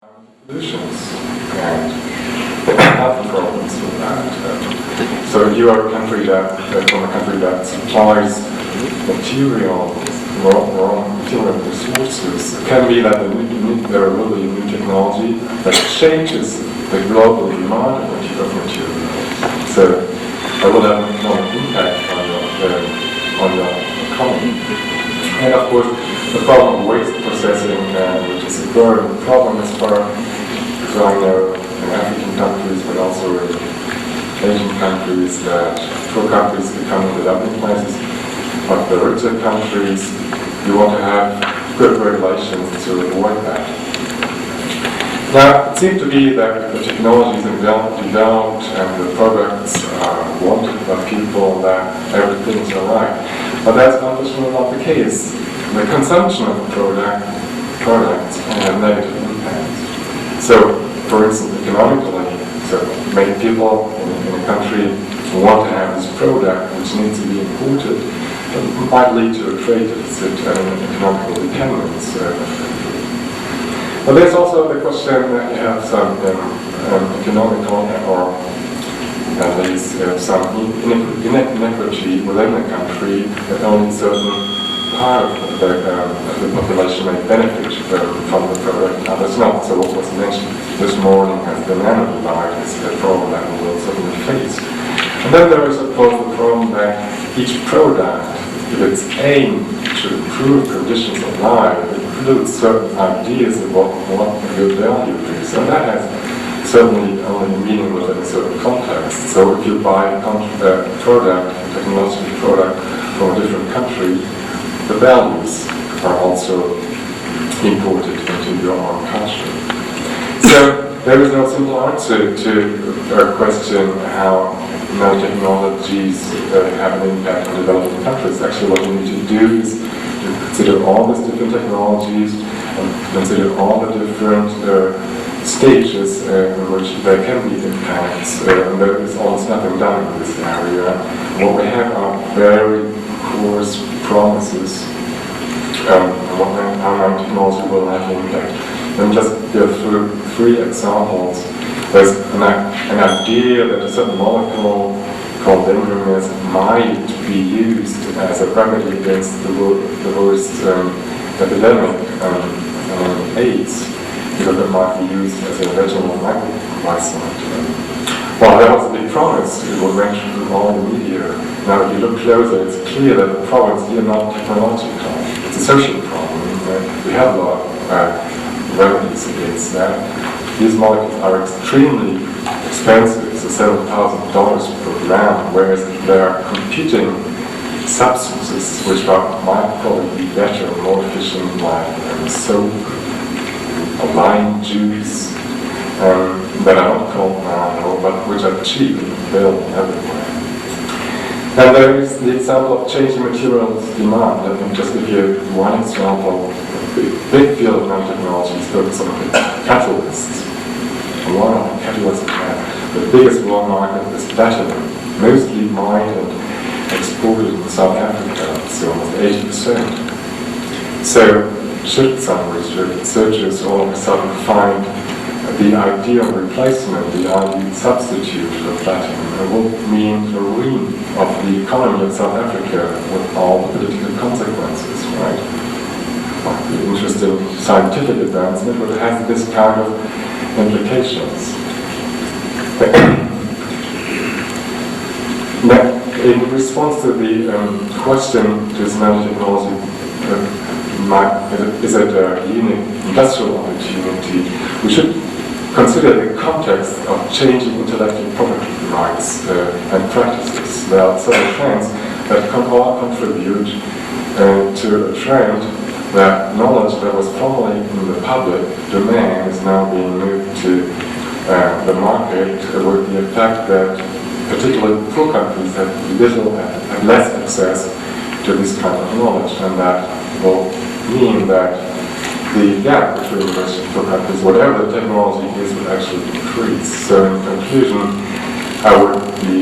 solutions and health problems with that. So you are a country that supplies material, raw material resources. It can be that there will be new technology that changes the global demand of material. So that will have an economic impact on your economy. And of course, the problem of waste processing, which is a growing problem as far as I know in African countries, but also in Asian countries, that poor countries becoming developing places, but the richer countries, you want to have good regulations to avoid that. Now, it seems to be that the technologies are developed and the products are wanted by people, that everything is alright. But that's unfortunately not the case. The consumption of the products can have negative impacts. So, for instance, economically, so many people in a country want to have this product which needs to be imported, might lead to a trade deficit and economical dependence. But there's also the question that you have some economical or at least some inequity within the country, that only certain part of the population may benefit from the product and others not. So what was mentioned this morning as the nano divide is a problem that we will certainly face. And then there is of course the problem that each product, if its aim to improve conditions of life, includes certain ideas about what a good value is. And that has certainly only meaning within a certain context. So if you buy a product, a technological product from a different country, the values are also imported into your own culture. So there is no simple answer to our question how nanotechnologies have an impact on developing countries. Actually what you need to do is to consider all these different technologies and consider all the different stages in which there can be impacts, and there is almost nothing done in this area. What we have are very coarse promises how nanotechnology will have an impact. Let me just go through 3 examples. There's an idea that a certain molecule called Embryo might be used as a remedy against the worst epidemic, AIDS, because it might be used as a retinal microbicide. Well, that was a big promise. It was mentioned in all the media. Now, if you look closer, it's clear that the problems here are not technological. It's a social problem. We have a lot of remedies against that. These molecules are extremely expensive, so $7,000 per gram, whereas there are competing substances which might probably be better and more efficient, like soap or lime juice, that are not called nano, but which are cheap and available everywhere. And there is the example of changing materials demand. Let me just give you one example. The big field of nanotechnology is focused on catalysts. And one of the catalysts the biggest raw market is platinum, mostly mined and exported in South Africa, so almost 80%. So should some researchers all of a sudden find the ideal replacement, the ideal substitute for platinum, it will mean the ruin of the economy of South Africa with all the political consequences, right? The interesting scientific advancement would have this kind of implications. Now, in response to the question, does nanotechnology is it a unique industrial opportunity? We should consider the context of changing intellectual property rights and practices. There are several trends that can all contribute to a trend that knowledge that was formerly in the public domain is now being moved to the market, with the effect that particularly poor countries have less access to this kind of knowledge, and that will mean that the gap between rich and poor countries, whatever the technology is, would actually increase. So in conclusion, I would be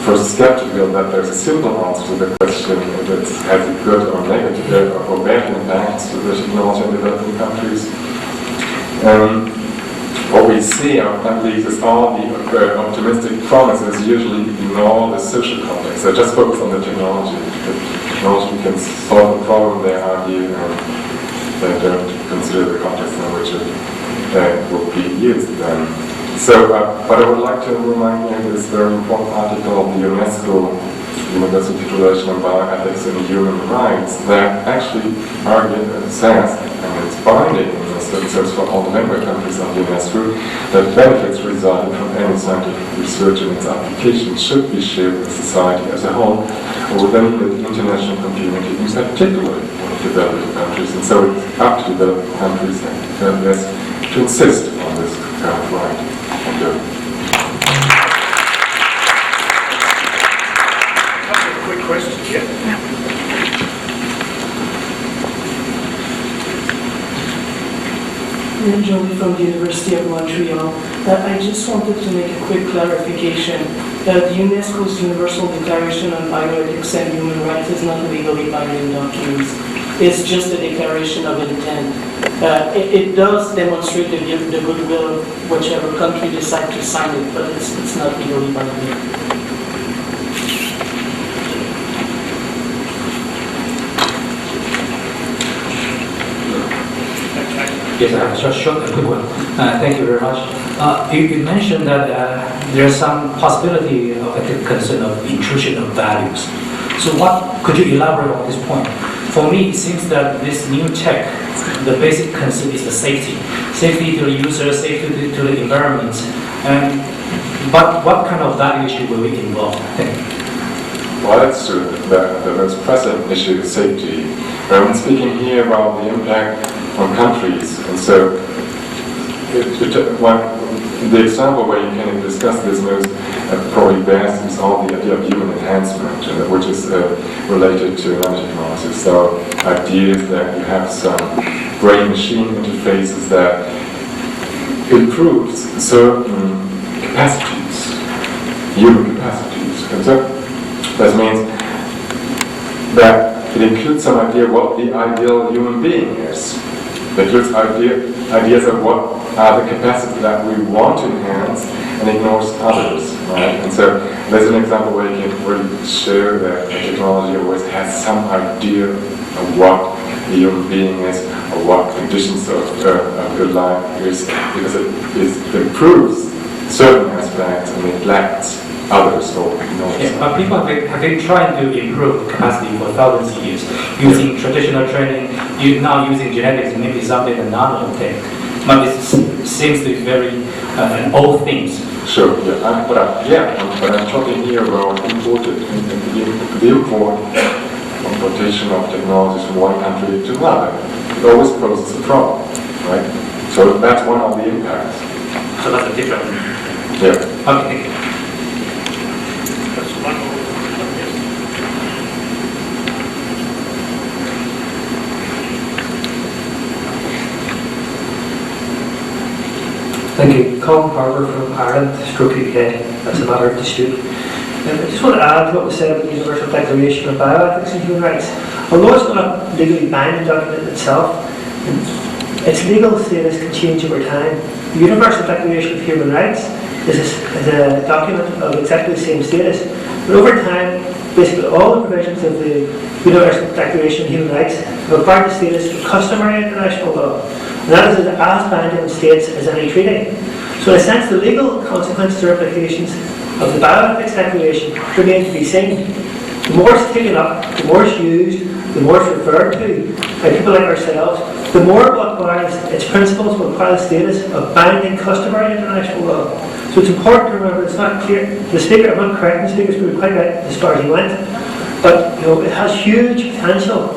first skeptical that there's a simple answer to the question if it has a good or negative or bad impact to the technology in developing countries. what we see, at least, is all the optimistic promises usually ignore the social context. They just focus on the technology. The technology can solve the problem they argue, and they don't consider the context in which it will be used then. So, but I would like to remind you of this very important article of the UNESCO University Relation on Bioethics and Human Rights that actually says, and it's binding in a certain sense for all the member countries of UNESCO, that benefits resulting from any scientific research and its application should be shared with society as a whole, or within the international community, in particular with developing countries. And so it's up to developing countries and developers to insist on this kind of right. Question, yeah. I'm Jolie from the University of Montreal. I just wanted to make a quick clarification. The UNESCO's Universal Declaration on Bioethics and Human Rights is not a legally binding document. It's just a declaration of intent. It does demonstrate the goodwill of whichever country decides to sign it, but it's not legally binding. Yes, I have just short and good one. Thank you very much. You mentioned that there's some possibility of ethical concern of intrusion of values. So what could you elaborate on this point? For me, it seems that this new tech, the basic concern is the safety. Safety to the user, safety to the environment. But what kind of value issue will we involve? Thank you. Well, that's true. The most pressing issue is safety. I'm speaking here about the impact on countries, and so the example where you can discuss this most probably best is all the idea of human enhancement, which is related to nanotechnology. So ideas that you have some brain-machine interfaces that improves certain capacities, human capacities, and so that means that it includes some idea of what the ideal human being is. It includes ideas of what are the capacities that we want to enhance and ignores others, right? And so there's an example where you can really show that technology always has some idea of what the human being is or what conditions of good life is, because it improves certain aspects and neglects others or ignores. Yeah, but people have been trying to improve capacity for thousands of years using traditional training, now using genetics, maybe something in nanotech. But it seems to be very old things. Sure, yeah, but I'm talking here about the importation of technologies from one country to another. It always poses a problem, right? So that's one of the impacts. So that's a different. Yeah. Okay, thank you. Thank you. Colin Harbour from Ireland, Stroke UK. That's a matter of dispute. I just want to add to what was said about the Universal Declaration of Bioethics and Human Rights. Although it's not a legally binding document itself, its legal status can change over time. The Universal Declaration of Human Rights is a document of exactly the same status, but over time, basically all the provisions of the Universal Declaration of Human Rights have acquired the status of customary international law. And that is as binding in states as any treaty. So in a sense, the legal consequences or implications of the Bioethics Declaration remain to be seen. The more it's taken up, the more it's used, the more it's referred to by people like ourselves, the more it acquires its principles will acquire the status of binding customary international law. So it's important to remember it's not clear. The speaker, I'm not correct, the speaker's been quite right as far as he went, but it has huge potential.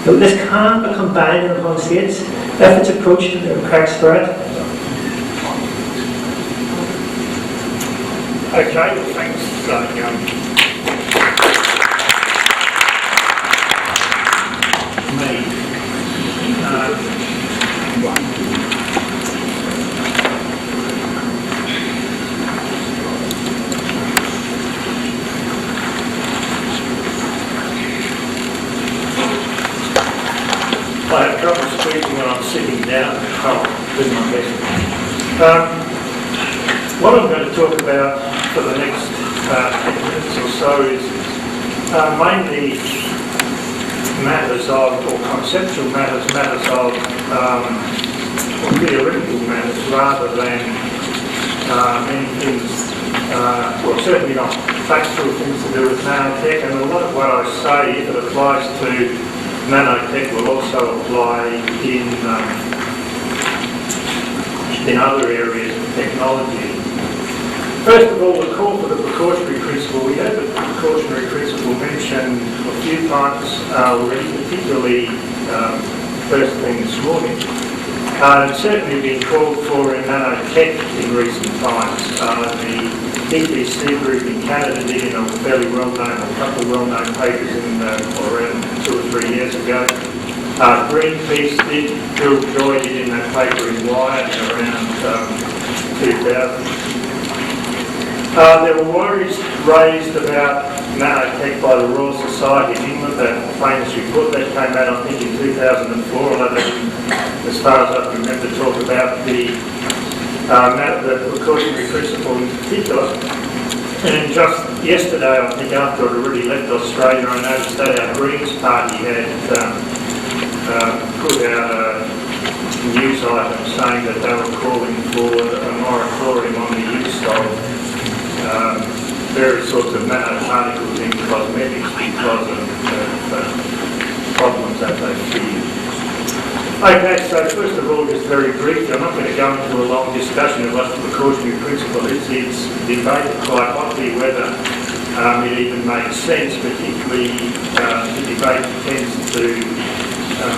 This can become binding upon states if it's approached in the correct spirit. Okay, well, thanks. I have trouble speaking when I'm sitting down. I'll do my best. What I'm going to talk about for the next 10 minutes or so is mainly matters of, or conceptual matters, matters of, or theoretical matters, rather than many things, well, certainly not factual things to do with nanotech, and a lot of what I say, if it applies to nanotech, will also apply in other areas of technology. First of all, the call for the precautionary principle. We had the precautionary principle mentioned a few times already, particularly first thing this morning. It's certainly been called for in nanotech in recent times. The EPC group in Canada did in a fairly well-known, a couple of well-known papers around 2 or 3 years ago. Greenpeace did, Bill Joy did in that paper in Wired around 2000. There were worries raised about nanotech by the Royal Society of England, that famous report that came out, I think, in 2004, although they, as far as I can remember, talk about the precautionary principle in particular. And just yesterday, I think, after I'd already left Australia, I noticed that our Greens party had put out a news item saying that they were calling for a moratorium on the use of various sorts of nanoparticles in cosmetics because of problems that they fear. Okay, so first of all, just very briefly, I'm not going to go into a long discussion of what the precautionary principle is. It's debated quite hotly whether it even makes sense, particularly the debate tends to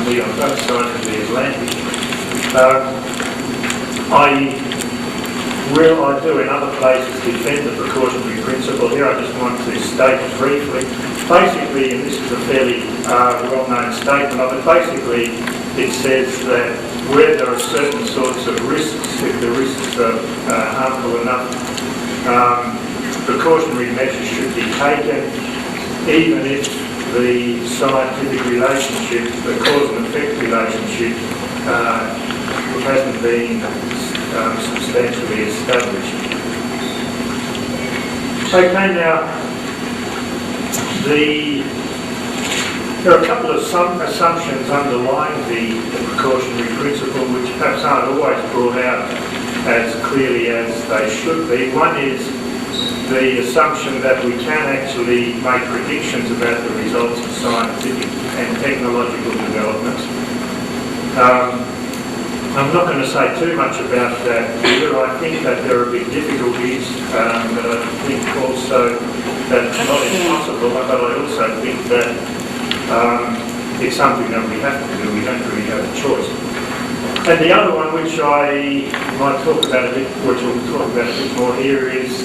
be on both sides of the Atlantic. I do in other places defend the precautionary principle. Here I just want to state it briefly. Basically, and this is a fairly well-known statement of it, basically it says that where there are certain sorts of risks, if the risks are harmful enough, precautionary measures should be taken, even if the scientific relationship, the cause and effect relationship, hasn't been substantially established. Okay, now there are a couple of assumptions underlying the precautionary principle which perhaps aren't always brought out as clearly as they should be. One is the assumption that we can actually make predictions about the results of scientific and technological development. I'm not going to say too much about that here. I think that there are big difficulties, but I think also that it's not impossible, but I also think that it's something that we have to do. We don't really have a choice. And the other one, which I might talk about a bit, which we'll talk about a bit more here, is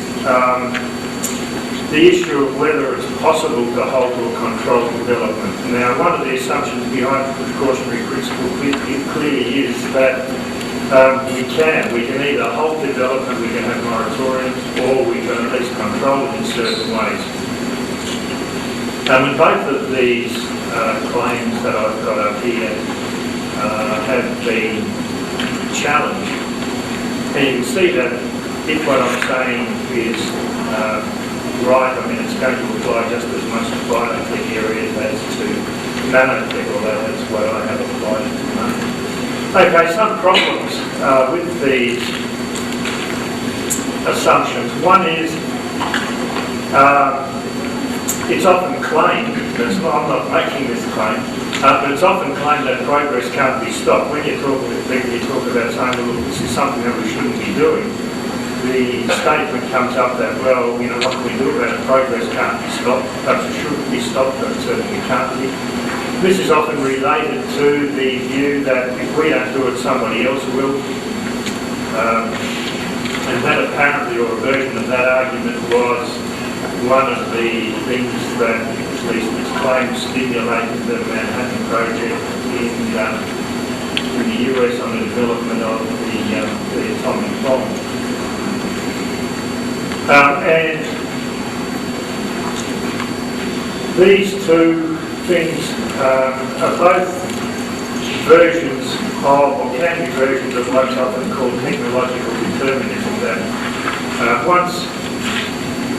the issue of whether it's possible to halt or control development. Now, one of the assumptions behind the precautionary principle clearly is that we can either halt development, we can have moratoriums, or we can at least control it in certain ways. And both of these claims that I've got up here have been challenged. And you can see that if what I'm saying is right, I mean, it's going to apply just as much to biotech areas as to nanotech, although that's what I have applied at the moment. Okay, some problems with these assumptions. One is it's often claimed, I'm not making this claim, but it's often claimed that progress can't be stopped. When you talk with people, you talk about saying, well, look, this is something that we shouldn't be doing. The statement comes up that, well, you know, what can we do about it? Progress can't be stopped. Perhaps it shouldn't be stopped, but it certainly can't be. This is often related to the view that if we don't do it, somebody else will. And that apparently, or a version of that argument, was one of the things that, at least it's claimed, stimulated the Manhattan Project in the US on the development of the atomic bomb. And these two things are both versions of, or can be versions of what's often called technological determinism, that once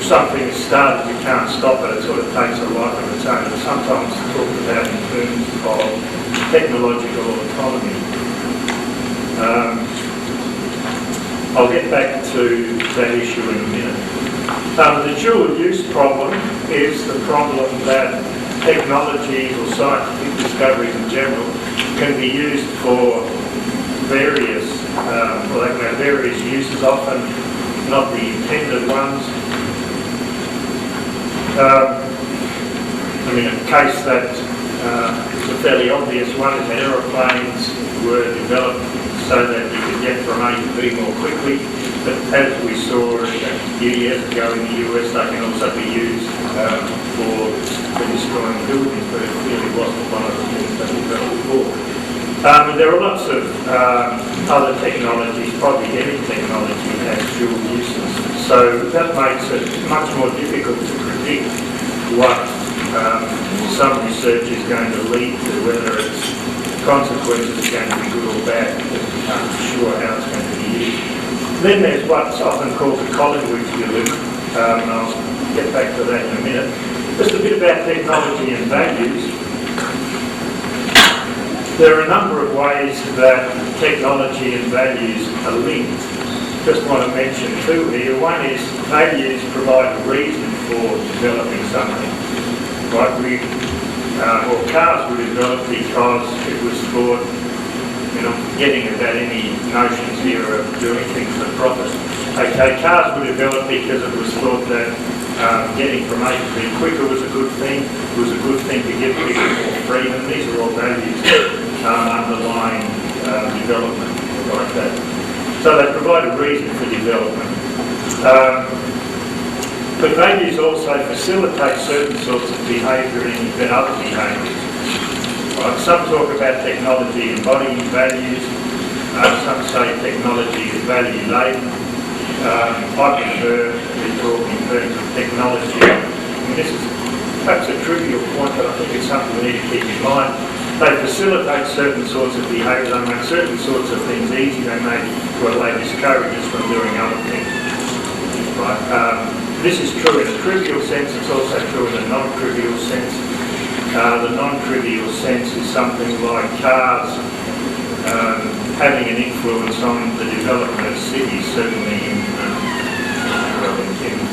something is started, you can't stop it, it sort of takes a life of its own. It's sometimes talked about in terms of technological autonomy. I'll get back to that issue in a minute. The dual use problem is the problem that technologies or scientific discoveries in general can be used for various, well, they can have various uses, often not the intended ones. I mean, a case that is a fairly obvious one is that aeroplanes were developed so that you could get from A to B more quickly, but as we saw a few years ago in the US, they can also be used for destroying buildings, but it clearly wasn't one of the things that we developed for. And there are lots of other technologies, probably any technology has dual uses, so that makes it much more difficult to predict what some research is going to lead to, whether its consequences are going to be good or bad, because we aren't sure how it's going to be used. Then there's what's often called the Collingwood dilemma, and I'll get back to that in a minute. Just a bit about technology and values. There are a number of ways that technology and values are linked. Just want to mention two here. One is values provide a reason for developing something. Right? Or cars were developed because it was thought, you know, getting about any notions here of doing things for profit. Okay, cars were developed because it was thought that getting from A to B quicker was a good thing. It was a good thing to give people more freedom. These are all values underlying development like that. So they provide a reason for development. But values also facilitate certain sorts of behaviour than other behaviours. Right? Some talk about technology embodying values. Some say technology is value-laden. I prefer to talk in terms of technology. I mean, this is perhaps a trivial point, but I think it's something we need to keep in mind. They facilitate certain sorts of behaviour. They make certain sorts of things easy. They discourage us from doing other things. Right? This is true in a trivial sense. It's also true in a non-trivial sense. The non-trivial sense is something like cars having an influence on the development of cities, certainly in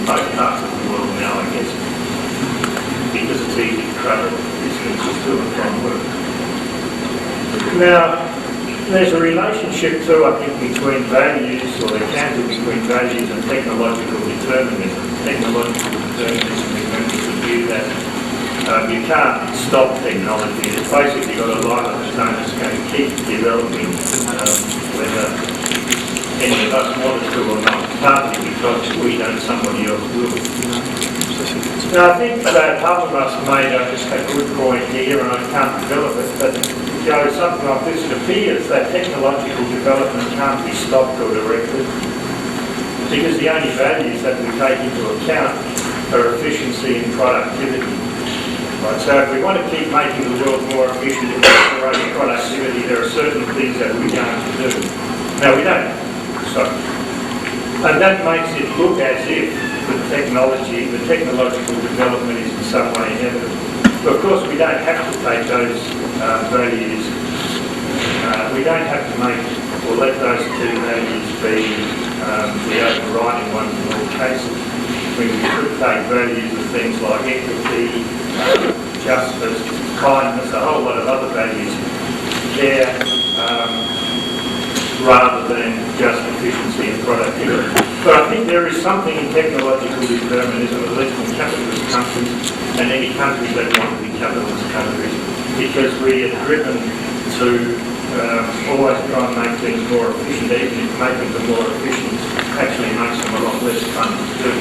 most parts of the world now, I guess, because it's easy to travel distances to and from work. Now, there's a relationship too, I think, between values, or there can be between values and technological determinism. Technological determinism is the view that you can't stop technology. It's basically got a life of its own. It's going to keep developing, whether any of us want it to or not, partly because we don't, somebody else will. Now, I think that Habermas made a good point here, and I can't develop it, but goes something like this. It appears that technological development can't be stopped or directed, because the only values that we take into account are efficiency and productivity. Right, so if we want to keep making the world more efficient and accelerating productivity, there are certain things that we're going to do. Now, we don't. So, and that makes it look as if the technological development is in some way inevitable. But of course, we don't have to take those values, we don't have to make or let those two values be the overriding ones in all cases. We could take values of things like equity, justice, kindness, a whole lot of other values there, rather than just efficiency and productivity. But I think there is something in technological determinism, at least in capitalist countries, and any countries that want to be capitalist countries, because we are driven to always try and make things more efficient, even if making them more efficient actually makes them a lot less fun to do.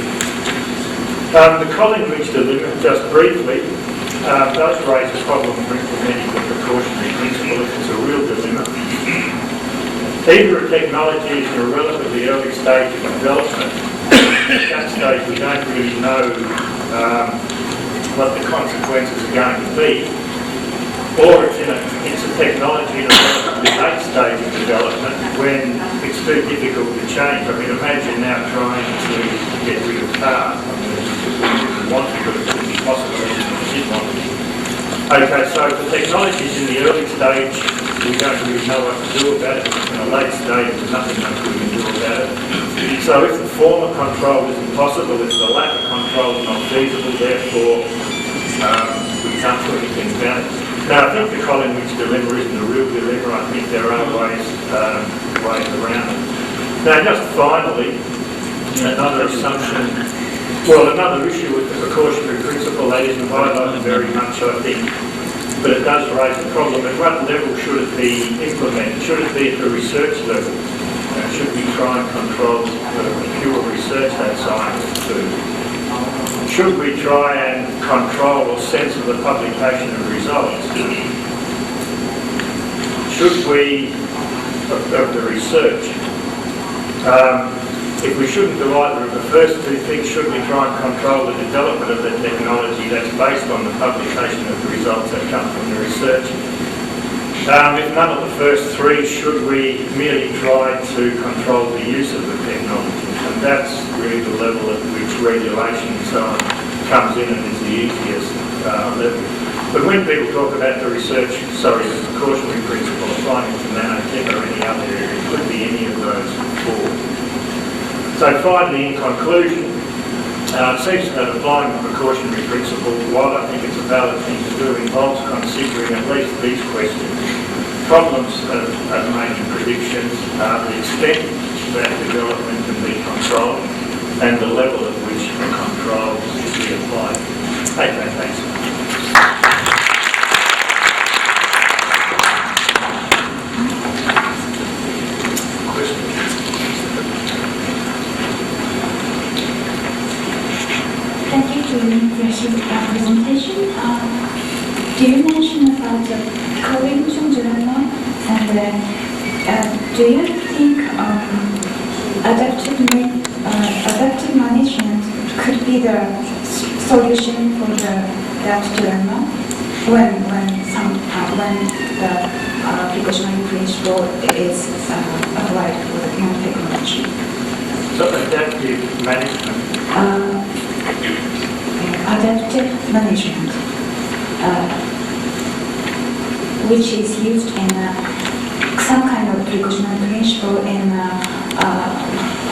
The Collingwood dilemma, just briefly, does raise a problem for implementing the precautionary principle if it's a real dilemma. Either a technology is in a relatively early stage of development. At that stage we don't really know what the consequences are going to be. or it's a technology in a relatively late stage of development when it's too difficult to change. I mean, imagine now trying to get rid of cars. I mean, it's just we didn't want to, but it couldn't be possible if we did want to. Okay, so the technologies in the early stage, we don't really know what to do about it. In a late stage, there's nothing much we can do about it. So if the former control is impossible, if the latter control is not feasible, therefore we can't do anything about it. Now, I think the Collingwood dilemma isn't a real dilemma. I think there are ways around it. Now, just finally, another assumption, well, another issue with the precautionary principle that isn't highlighted very much, I think, but it does raise the problem. At what level should it be implemented? Should it be at the research level? Should we try and control the pure research that scientists do? Should we try and control or censor the publication of results? Should we, of the research? If we shouldn't do either of the first two things, should we try and control the development of the technology that's based on the publication of the results that come from the research? If none of the first three, should we merely try to control the use of the technology? And that's really the level at which regulation and so on comes in and is the easiest level. But when people talk about the the precautionary principle applying to nanotech or any other area, it could be any of those four. So finally, in conclusion, it seems that applying the precautionary principle, while I think it's a valid thing to do, involves considering at least these questions. Problems of making predictions, the extent that development can be controlled, and the level at which the control should be applied. Okay, thanks. Thank you for the impressive presentation. Do you mention about the correlation dilemma, and do you think adaptive management could be the solution for that dilemma when the precautionary principle is applied for the nanotechnology? So adaptive management? Adaptive management, which is used in some kind of precautionary principle in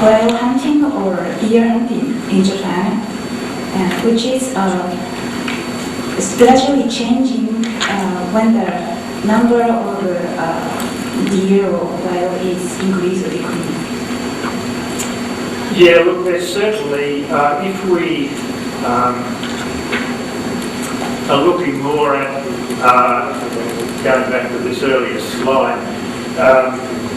whale hunting or deer hunting in Japan, which is gradually changing when the number of deer or whale is increased or decreased. Yeah, look, there's certainly, if we are looking more at, going back to this earlier slide,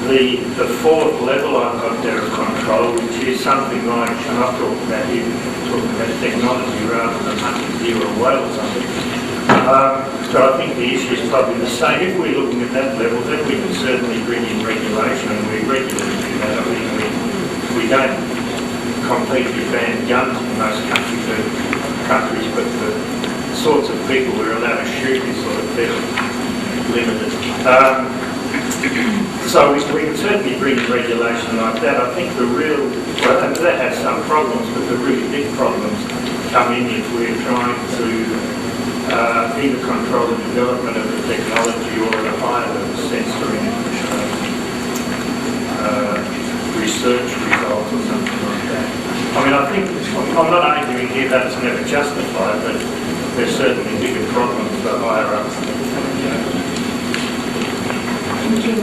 the fourth level I've got there of control, which is something like, and I've talked about here, talking about technology rather than hunting deer or whale or something. So I think the issue is probably the same. If we're looking at that level, then we can certainly bring in regulation, and we regularly do that. I mean, we don't completely ban guns in most countries, but the sorts of people we're allowed to shoot is sort of fairly limited. So we can certainly bring in regulation like that. I think the real, well, and that has some problems, but the really big problems come in if we're trying to either control the development of the technology or at a higher level censoring research results or something like that. I mean, I think, I'm not arguing here that it's never justified, but there's certainly bigger problems the higher up. Thank you.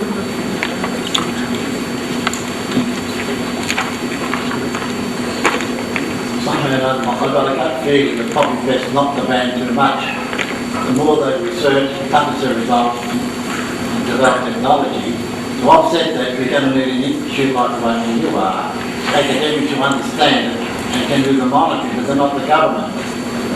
I've got a gut feeling that probably best not to ban too much. The more they research, publish the results, and develop technology, to offset that, we're going to need an institute like the one where you are, academics who understand it and can do the monitoring, because they're not the government,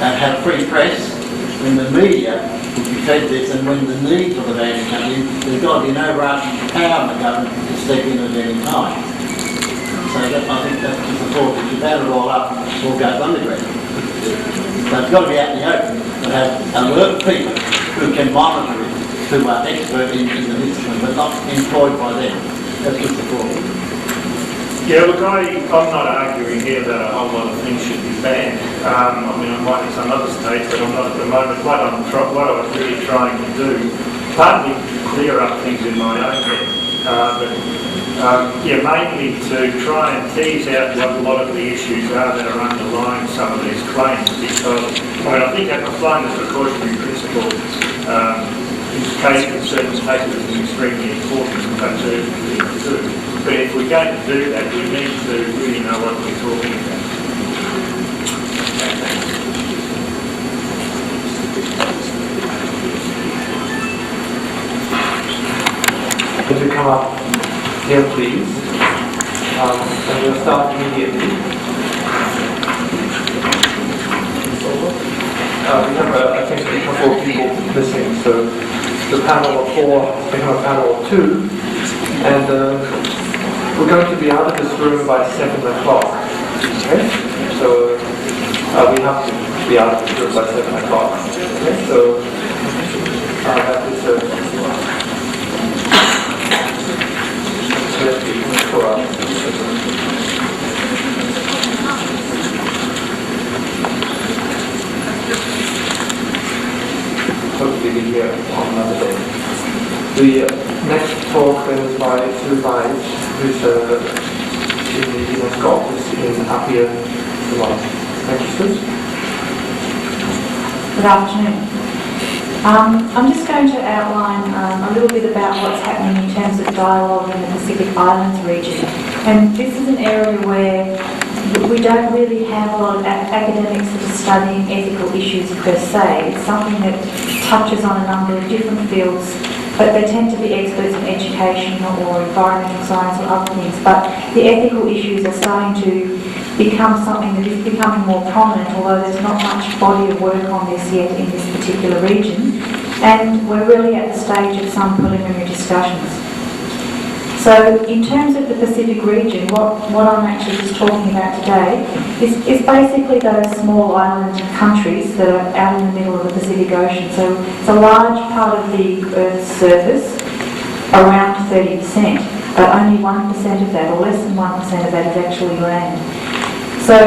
and have free press, when the media will be fed this, and when the need for the ban comes in, there's got to be no overarching power in the government to step in at any time. So that, I think that's just the thought, if you ban it all up, it all goes underground. So it's got to be out in the open, and have alert people who can monitor it who are expert in the discipline, but not employed by them. That's just the problem. Yeah, look, I'm not arguing here that a whole lot of things should be banned. I mean, I might in some other states, but I'm not at the moment. What I was really trying to do, partly clear up things in my own head, yeah, mainly to try and tease out what a lot of the issues are that are underlying some of these claims. Because, I mean, I think applying the precautionary principle in certain cases is extremely important and that's urgent thing to do. But if we're going to do that, we need to really know what we're talking about. Could you come up here, please? And we'll start immediately. We have, I think, a couple of people missing, so the panel of 4 become a panel of 2, and we're going to be out of this room by 7 o'clock. Okay? So we have to be out of this room by 7 o'clock. Okay? So that is for us. Hopefully be here on another day. The next talk then is by Vize, who's in the UNESCO office in Apia, Taiwan. Thank you, Sus. Good afternoon. I'm just going to outline a little bit about what's happening in terms of dialogue in the Pacific Islands region. And this is an area where we don't really have a lot of academics that are studying ethical issues per se. It's something that touches on a number of different fields, but they tend to be experts in education or environmental science or other things. But the ethical issues are starting to become something that is becoming more prominent, although there's not much body of work on this yet in this particular region. And we're really at the stage of some preliminary discussions. So in terms of the Pacific region, what I'm actually just talking about today is basically those small island countries that are out in the middle of the Pacific Ocean. So it's a large part of the Earth's surface, around 30%, but only 1% of that, or less than 1% of that, is actually land. So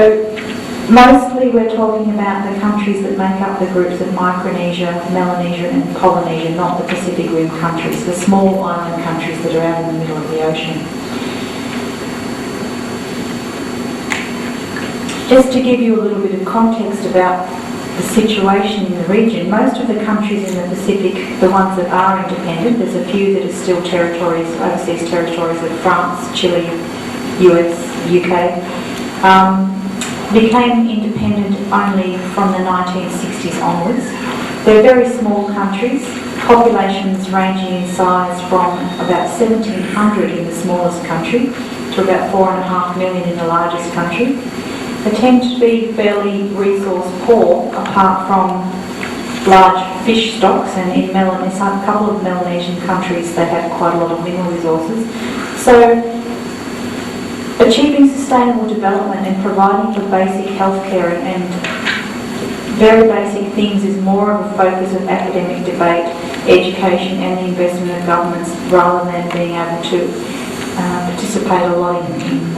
mostly we're talking about the countries that make up the groups of Micronesia, Melanesia and Polynesia, not the Pacific Rim countries, the small island countries that are out in the middle of the ocean. Just to give you a little bit of context about the situation in the region, most of the countries in the Pacific, the ones that are independent, there's a few that are still territories, overseas territories like France, Chile, US, UK, became independent only from the 1960s onwards. They're very small countries, populations ranging in size from about 1,700 in the smallest country to about 4.5 million in the largest country. They tend to be fairly resource poor, apart from large fish stocks, and in a couple of Melanesian countries they have quite a lot of mineral resources. So achieving sustainable development and providing for basic healthcare and very basic things is more of a focus of academic debate, education and the investment of governments, rather than being able to participate a lot in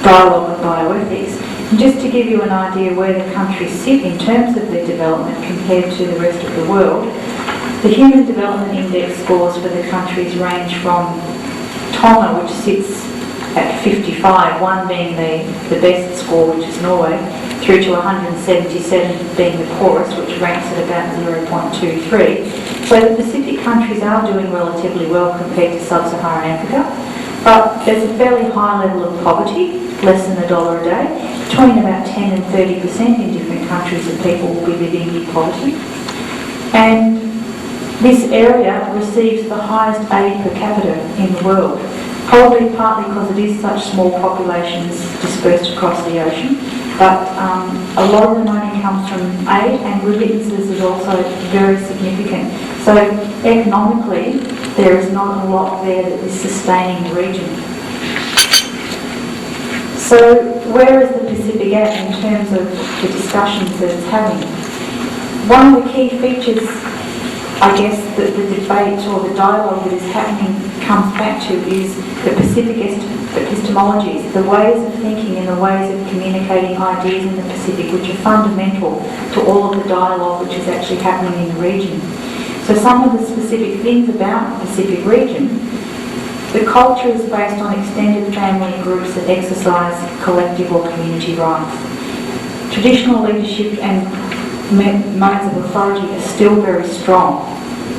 dialogue with bioethics. And just to give you an idea where the countries sit in terms of their development compared to the rest of the world, the Human Development Index scores for the countries range from Tonga, which sits at 55, 1 being the best score, which is Norway, through to 177 being the poorest, which ranks at about 0.23. So the Pacific countries are doing relatively well compared to sub-Saharan Africa, but there's a fairly high level of poverty, less than $1 a day, between about 10 and 30% in different countries of people will be living in poverty. And this area receives the highest aid per capita in the world, probably partly because it is such small populations dispersed across the ocean, but a lot of the money comes from aid, and remittances is also very significant. So economically, there is not a lot there that is sustaining the region. So where is the Pacific at in terms of the discussions that it's having? One of the key features I guess the debate or the dialogue that is happening comes back to is the Pacific epistemologies, the ways of thinking and the ways of communicating ideas in the Pacific, which are fundamental to all of the dialogue which is actually happening in the region. So some of the specific things about the Pacific region, the culture is based on extended family groups that exercise collective or community rights. Traditional leadership and modes of authority are still very strong,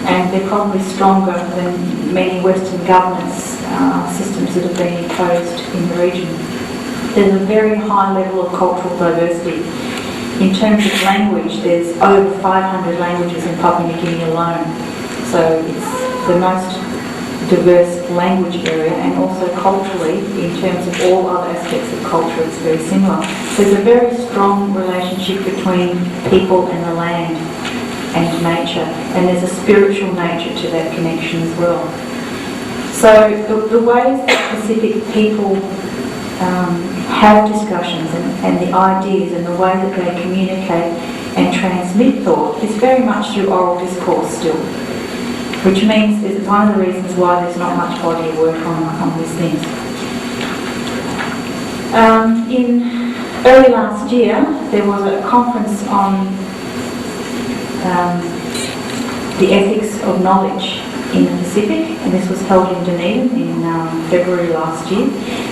and they're probably stronger than many Western governance systems that have been imposed in the region. There's a very high level of cultural diversity. In terms of language, there's over 500 languages in Papua New Guinea alone, so it's the most diverse language area, and also culturally, in terms of all other aspects of culture, it's very similar. There's a very strong relationship between people and the land and nature, and there's a spiritual nature to that connection as well. So the ways that Pacific people have discussions and the ideas and the way that they communicate and transmit thought is very much through oral discourse still, which means it's one of the reasons why there's not much body of work on these things. In early last year, there was a conference on the ethics of knowledge in the Pacific, and this was held in Dunedin in February last year.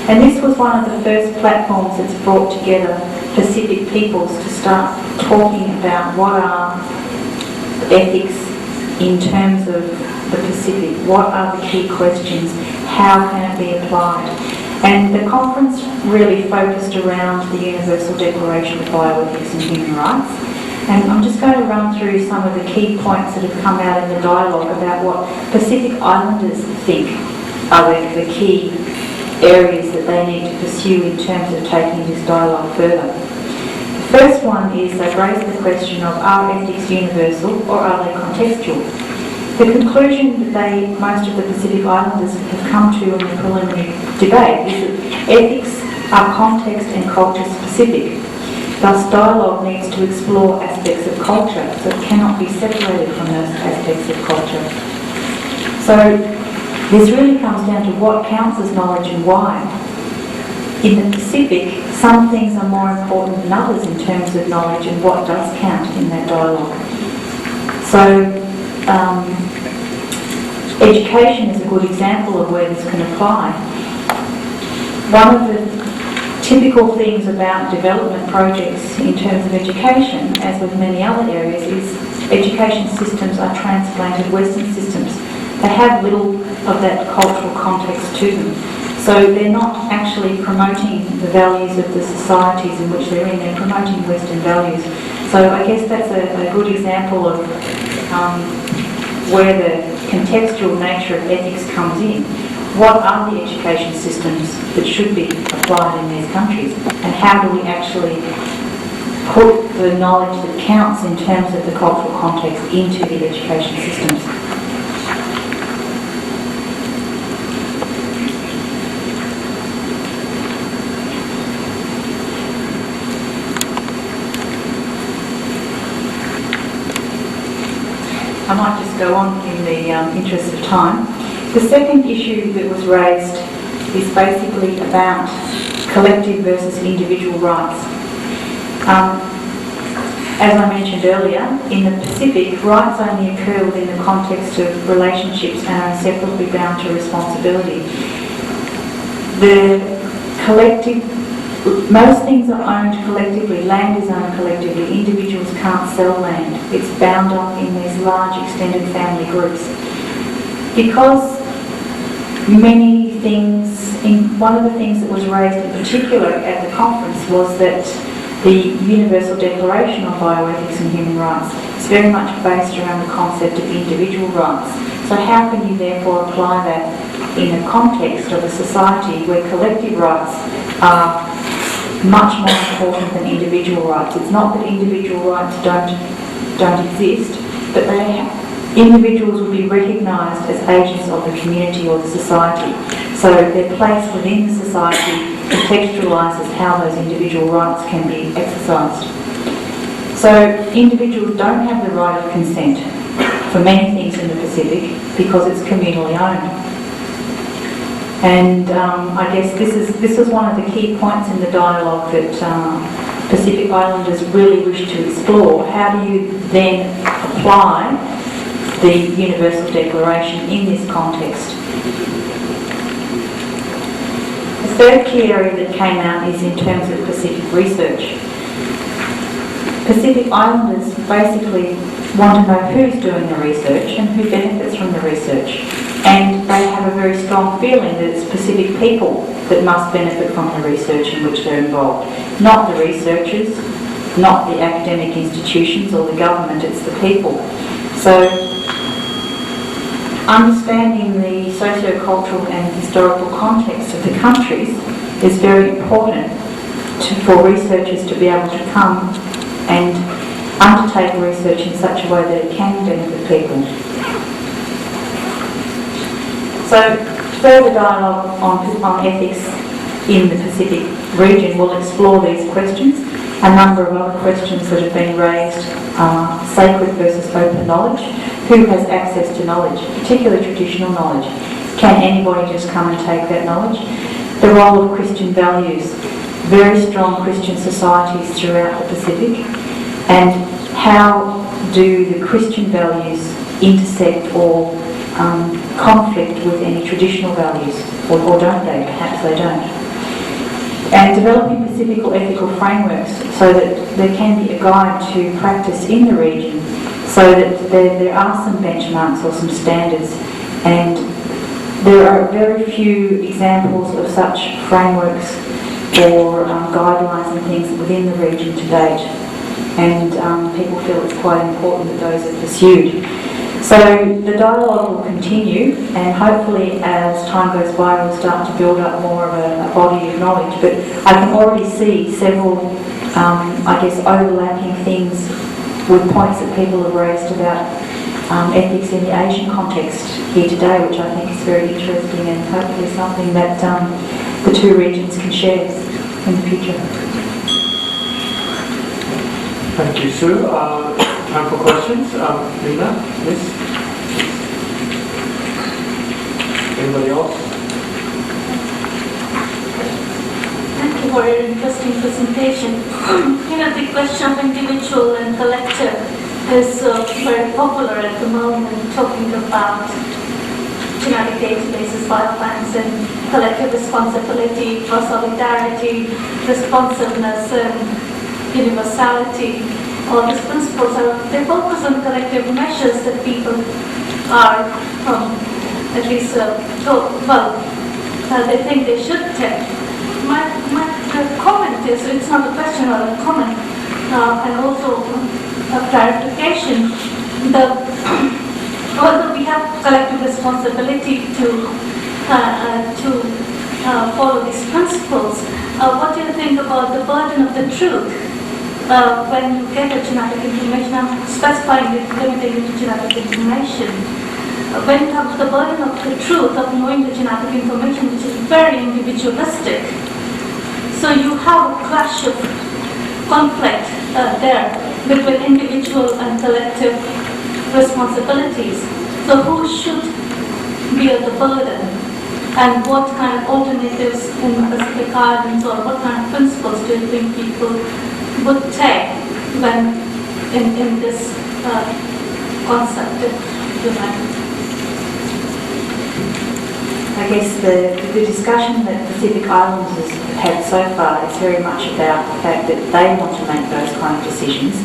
And this was one of the first platforms that's brought together Pacific peoples to start talking about what are ethics in terms of the Pacific, what are the key questions, how can it be applied. And the conference really focused around the Universal Declaration of Bioethics and Human Rights. And I'm just going to run through some of the key points that have come out in the dialogue about what Pacific Islanders think are the key areas that they need to pursue in terms of taking this dialogue further. The first one is they've raised the question of, are ethics universal or are they contextual? The conclusion that most of the Pacific Islanders have come to in the preliminary debate is that ethics are context and culture specific. Thus, dialogue needs to explore aspects of culture that cannot be separated from those aspects of culture. So, this really comes down to what counts as knowledge and why. In the Pacific, some things are more important than others in terms of knowledge and what does count in that dialogue. So, education is a good example of where this can apply. One of the typical things about development projects in terms of education, as with many other areas, is education systems are transplanted Western systems. They have little of that cultural context to them. So they're not actually promoting the values of the societies in which they're in, they're promoting Western values. So I guess that's a good example of where the contextual nature of ethics comes in. What are the education systems that should be applied in these countries, and how do we actually put the knowledge that counts in terms of the cultural context into the education systems? I might just go on in the interest of time. The second issue that was raised is basically about collective versus individual rights. As I mentioned earlier, in the Pacific, rights only occur within the context of relationships and are inseparably bound to responsibility. The collective, most things are owned collectively, land is owned collectively, individuals can't sell land. It's bound up in these large extended family groups. Because many things, one of the things that was raised in particular at the conference was that the Universal Declaration on Bioethics and Human Rights is very much based around the concept of individual rights. So how can you therefore apply that in a context of a society where collective rights are much more important than individual rights? It's not that individual rights don't exist, but individuals will be recognised as agents of the community or the society. So their place within the society contextualises how those individual rights can be exercised. So individuals don't have the right of consent for for many things in the Pacific because it's communally owned. And I guess this is one of the key points in the dialogue that Pacific Islanders really wish to explore. How do you then apply the Universal Declaration in this context? The third key area that came out is in terms of Pacific research. Pacific Islanders basically want to know who's doing the research and who benefits from the research. And they have a very strong feeling that it's Pacific people that must benefit from the research in which they're involved. Not the researchers, not the academic institutions or the government, it's the people. So, understanding the socio-cultural and historical context of the countries is very important for researchers to be able to come and undertake research in such a way that it can benefit people. So, further dialogue on ethics in the Pacific region will explore these questions. A number of other questions that have been raised are sacred versus open knowledge. Who has access to knowledge, particularly traditional knowledge? Can anybody just come and take that knowledge? The role of Christian values. Very strong Christian societies throughout the Pacific. And how do the Christian values intersect or conflict with any traditional values, or don't they? Perhaps they don't. And developing Pacific ethical frameworks so that there can be a guide to practice in the region, so that there are some benchmarks or some standards, and there are very few examples of such frameworks or guidelines and things within the region to date, and people feel it's quite important that those are pursued. So the dialogue will continue, and hopefully as time goes by we'll start to build up more of a body of knowledge. But I can already see several, overlapping things with points that people have raised about ethics in the Asian context here today, which I think is very interesting and hopefully something that the two regions can share in the future. Thank you, Sue. Time for questions. Lena, yes? Anybody else? Thank you for your interesting presentation. The question of individual and collective is very popular at the moment, talking about genetic databases, biobanks, and collective responsibility for solidarity, responsiveness, and universality. All these principles they focus on collective measures that people are, at least they think they should take. My comment is, it's not a question or a comment, and also a clarification. Although we have collective responsibility to follow these principles, what do you think about the burden of the truth? When you get a genetic information, I'm specifying it, limiting it to genetic information. When you have the burden of the truth of knowing the genetic information, which is very individualistic, so you have a clash of conflict there between individual and collective responsibilities. So who should bear the burden? And what kind of alternatives in Pacific Islands, or what kind of principles do you think people would take when in this concept of humanity? I guess the discussion that Pacific Islanders have had so far is very much about the fact that they want to make those kind of decisions.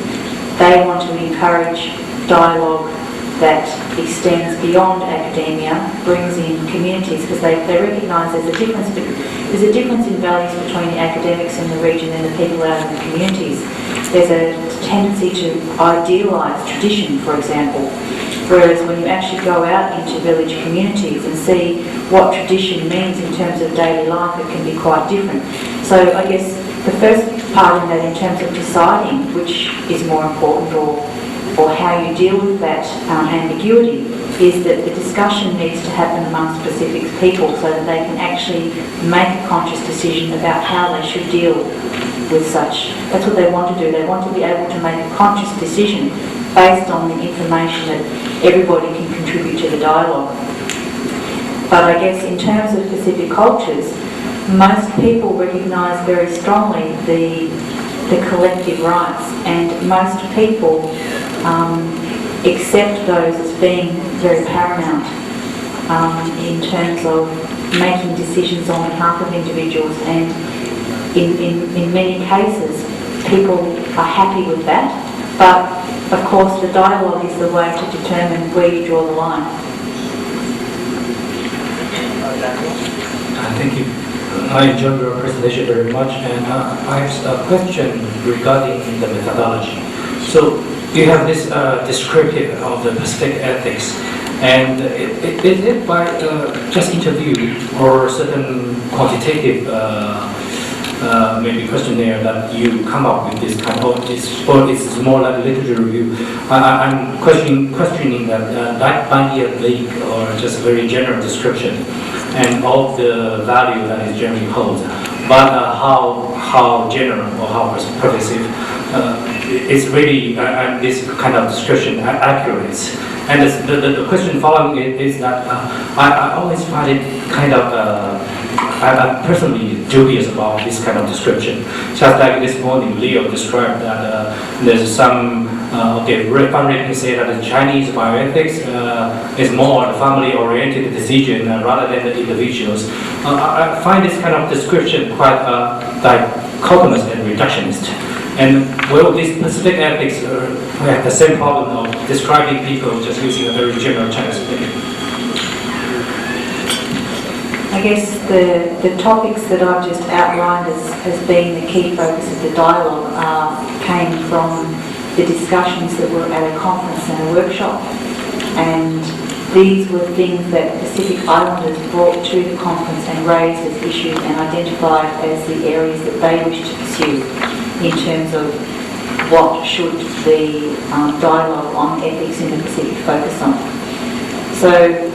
They want to encourage dialogue that extends beyond academia, brings in communities, because they recognise there's a difference in values between the academics in the region and the people out in the communities. There's a tendency to idealise tradition, for example, whereas when you actually go out into village communities and see what tradition means in terms of daily life, it can be quite different. So I guess the first part in that, in terms of deciding which is more important or how you deal with that ambiguity, is that the discussion needs to happen amongst Pacific people so that they can actually make a conscious decision about how they should deal with such. That's what they want to do. They want to be able to make a conscious decision based on the information that everybody can contribute to the dialogue. But I guess in terms of Pacific cultures, most people recognise very strongly the collective rights, and most people accept those as being very paramount in terms of making decisions on behalf of individuals, and in many cases people are happy with that, but of course the dialogue is the way to determine where you draw the line. Thank you. I enjoyed your presentation very much, and I have a question regarding the methodology. So you have this descriptive of the Pacific ethics, and is it by just interview or certain quantitative maybe questionnaire that you come up with this kind of, or it's more like literature review? I'm questioning that might be a vague or just a very general description and of the value that it generally holds, but how general or how pervasive it's really this kind of description accurate. And the question following it is that I always find it kind of I'm personally dubious about this kind of description. Just like this morning, Leo described that there's some fundraising say that the Chinese bioethics is more the family-oriented decision rather than the individuals. I find this kind of description quite dichotomous and reductionist. And will this Pacific ethics have the same problem of describing people just using a very general Chinese thing? I guess the topics that I've just outlined as being the key focus of the dialogue came from the discussions that were at a conference and a workshop, and these were things that Pacific Islanders brought to the conference and raised as issues and identified as the areas that they wish to pursue in terms of what should the dialogue on ethics in the Pacific focus on. So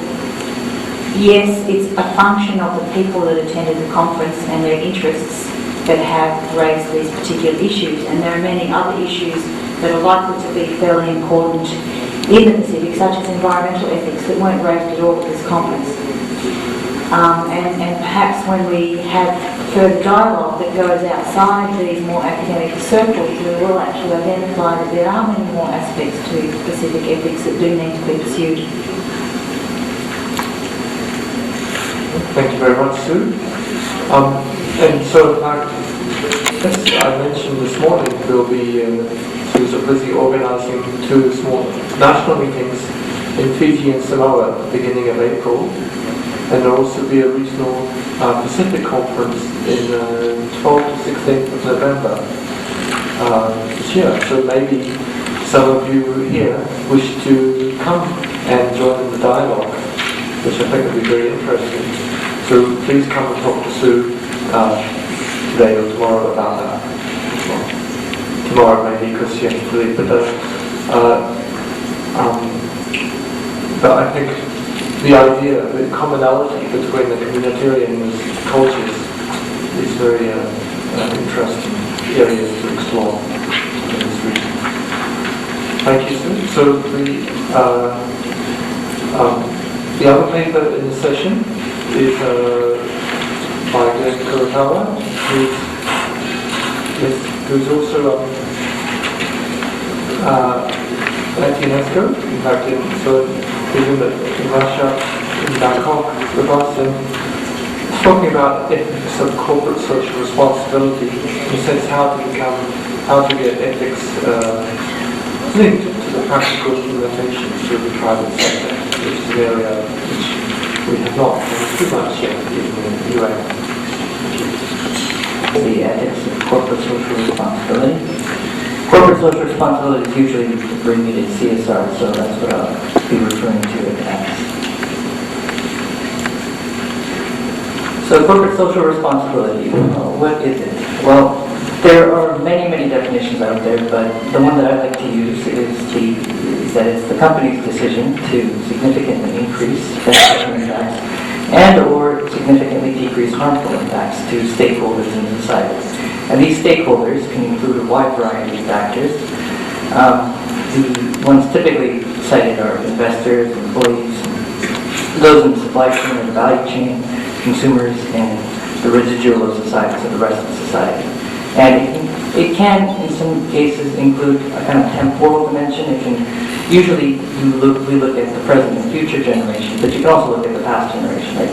yes, it's a function of the people that attended the conference and their interests that have raised these particular issues, and there are many other issues that are likely to be fairly important in the Pacific, such as environmental ethics, that weren't raised at all at this conference. And perhaps when we have further dialogue that goes outside these more academic circles, we will actually identify that there are many more aspects to Pacific ethics that do need to be pursued. Thank you very much, Sue. And so, as I mentioned this morning, we'll be Sue's busy organising 2 small national meetings in Fiji and Samoa at the beginning of April, and there'll also be a regional Pacific conference in 12th to 16th of November this year. So maybe some of you here wish to come and join the dialogue, which I think would be very interesting. So please come and talk to Sue today or tomorrow about that. Well, tomorrow maybe because she has to leave, but I think the idea, the commonality between the communitarian cultures is very interesting areas to explore in this region. Thank you, Sue. So the other paper in the session is by Glen Kurokawa, who's also at UNESCO, in fact, he's in Russia, in Bangkok with us, and talking about ethics of corporate social responsibility, in a sense how to get ethics linked to the practical implementations through the private sector, which is an area which we have not done too much yet in the UN. The ethics of corporate social responsibility. Corporate social responsibility is usually abbreviated CSR, so that's what I'll be referring to it as. So corporate social responsibility, what is it? Well, there are many definitions out there, but the one that I like to use is that it's the company's decision to significantly increase beneficial impacts and or significantly decrease harmful impacts to stakeholders in society. And these stakeholders can include a wide variety of factors. The ones typically cited are investors, employees, those in the supply chain or the value chain, consumers, and the residual of society, so the rest of society. And it can, in some cases, include a kind of temporal dimension. It can usually we look at the present and future generations, but you can also look at the past generation. Like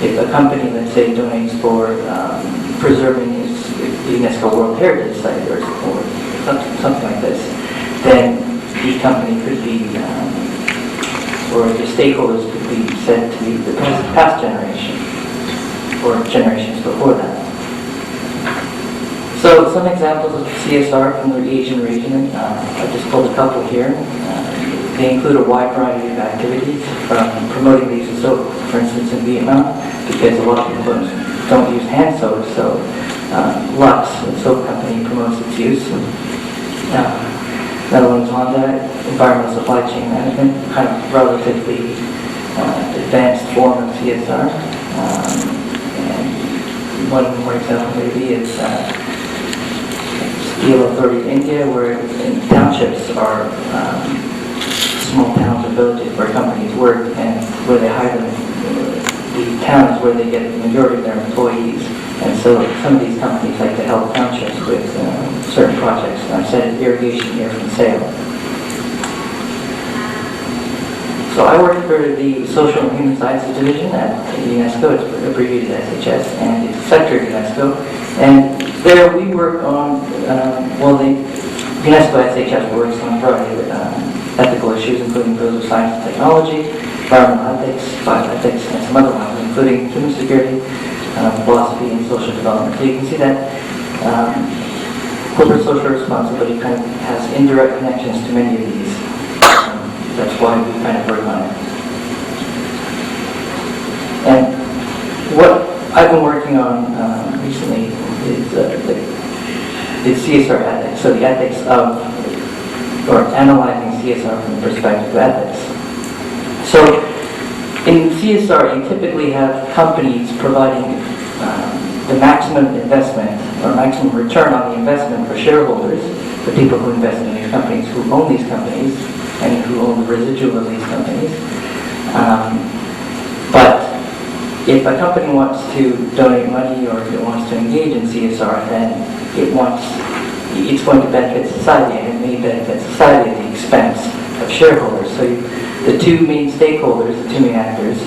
if a company, let's say, donates for preserving its UNESCO World Heritage Site or something like this, then the company could be, or the stakeholders could be said to be the past generation or generations before that. So some examples of CSR from the Asian region, I've just pulled a couple here. They include a wide variety of activities, from promoting the use of soap, for instance, in Vietnam, because a lot of people don't use hand soap, so Lux, the soap company, promotes its use. Netherlands Honda, environmental supply chain management, kind of relatively advanced form of CSR. And one more example maybe is Steel Authority of India, where townships are small towns or villages where companies work, and where they hire them. The town is where they get the majority of their employees, and so some of these companies like to help townships with certain projects. And I said irrigation here from Sale. So I work for the Social and Human Sciences Division at UNESCO. It's abbreviated SHS, and it's a sector of UNESCO. And there we work on, UNESCO SHS works on a variety of ethical issues, including those of science and technology, environmental ethics, bioethics, and some other ones, including human security, philosophy, and social development. So you can see that corporate social responsibility kind of has indirect connections to many of these. That's why we kind of work on it. And what I've been working on recently is the CSR ethics, so the ethics of, or analyzing CSR from the perspective of ethics. So in CSR, you typically have companies providing the maximum investment or maximum return on the investment for shareholders, the people who invest in these companies, who own these companies, and who own the residual of these companies. But if a company wants to donate money or if it wants to engage in CSR, then it's going to benefit society, and it may benefit society at the expense of shareholders. So the two main stakeholders, the two main actors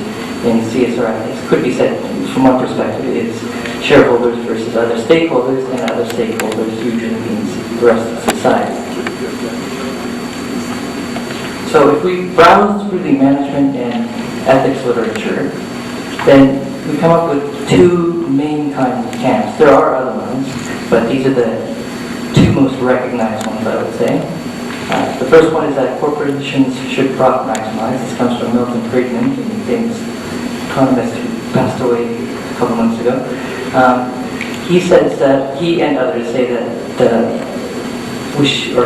in CSR ethics could be said, from one perspective, is shareholders versus other stakeholders, and other stakeholders usually means the rest of society. So if we browse through the management and ethics literature, then we come up with two main kinds of camps. There are other ones, but these are the two most recognized ones, I would say. The first one is that corporations should profit maximize. This comes from Milton Friedman, the famous economist who passed away a couple months ago. He says that, he and others say that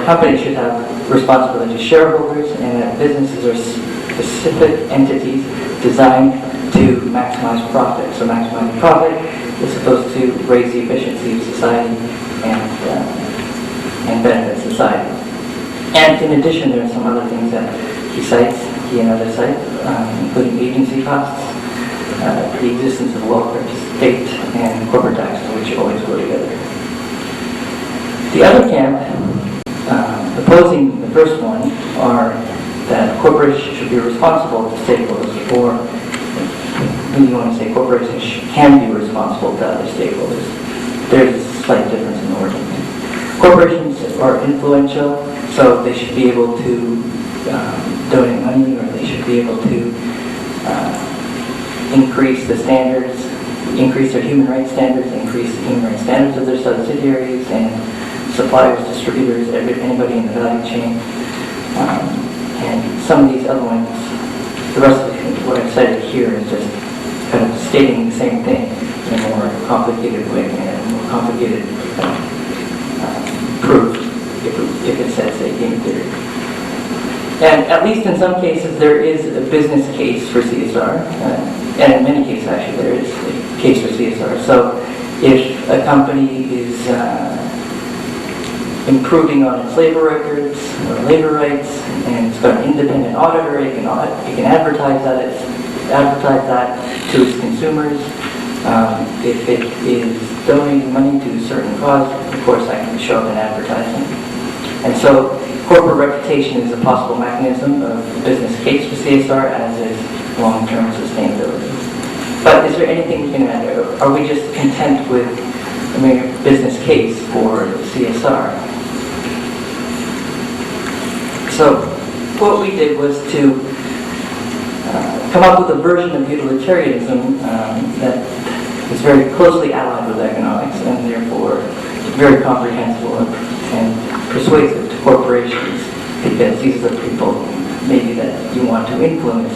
companies should have responsibility to shareholders, and that businesses are specific entities designed to maximize profit. So maximizing profit is supposed to raise the efficiency of society and benefit society. And in addition, there are some other things that he and others cite, including agency costs, the existence of welfare state, and corporate tax, which always go together. The other camp, opposing the first one, are that corporations should be responsible to stakeholders, or maybe you want to say corporations can be responsible to other stakeholders. There's a slight difference in the wording. Corporations are influential, so they should be able to donate money, or they should be able to increase the standards, increase their human rights standards, increase the human rights standards of their subsidiaries and suppliers, distributors, anybody in the value chain. And some of these other ones, the rest of what I've cited here is just kind of stating the same thing in a more complicated way, and a more complicated proof, if it says a game theory. And at least in some cases there is a business case for CSR, and in many cases actually there is a case for CSR. So if a company is improving on its labor records or labor rights, and it's got an independent auditor. It can advertise that to its consumers. If it is donating money to a certain cause, of course, that can show up in advertising. And so, corporate reputation is a possible mechanism of business case for CSR, as is long-term sustainability. But is there anything we can add? Are we just content with a business case for CSR? So, what we did was to come up with a version of utilitarianism that is very closely allied with economics and therefore very comprehensible and persuasive to corporations, because these are the people maybe that you want to influence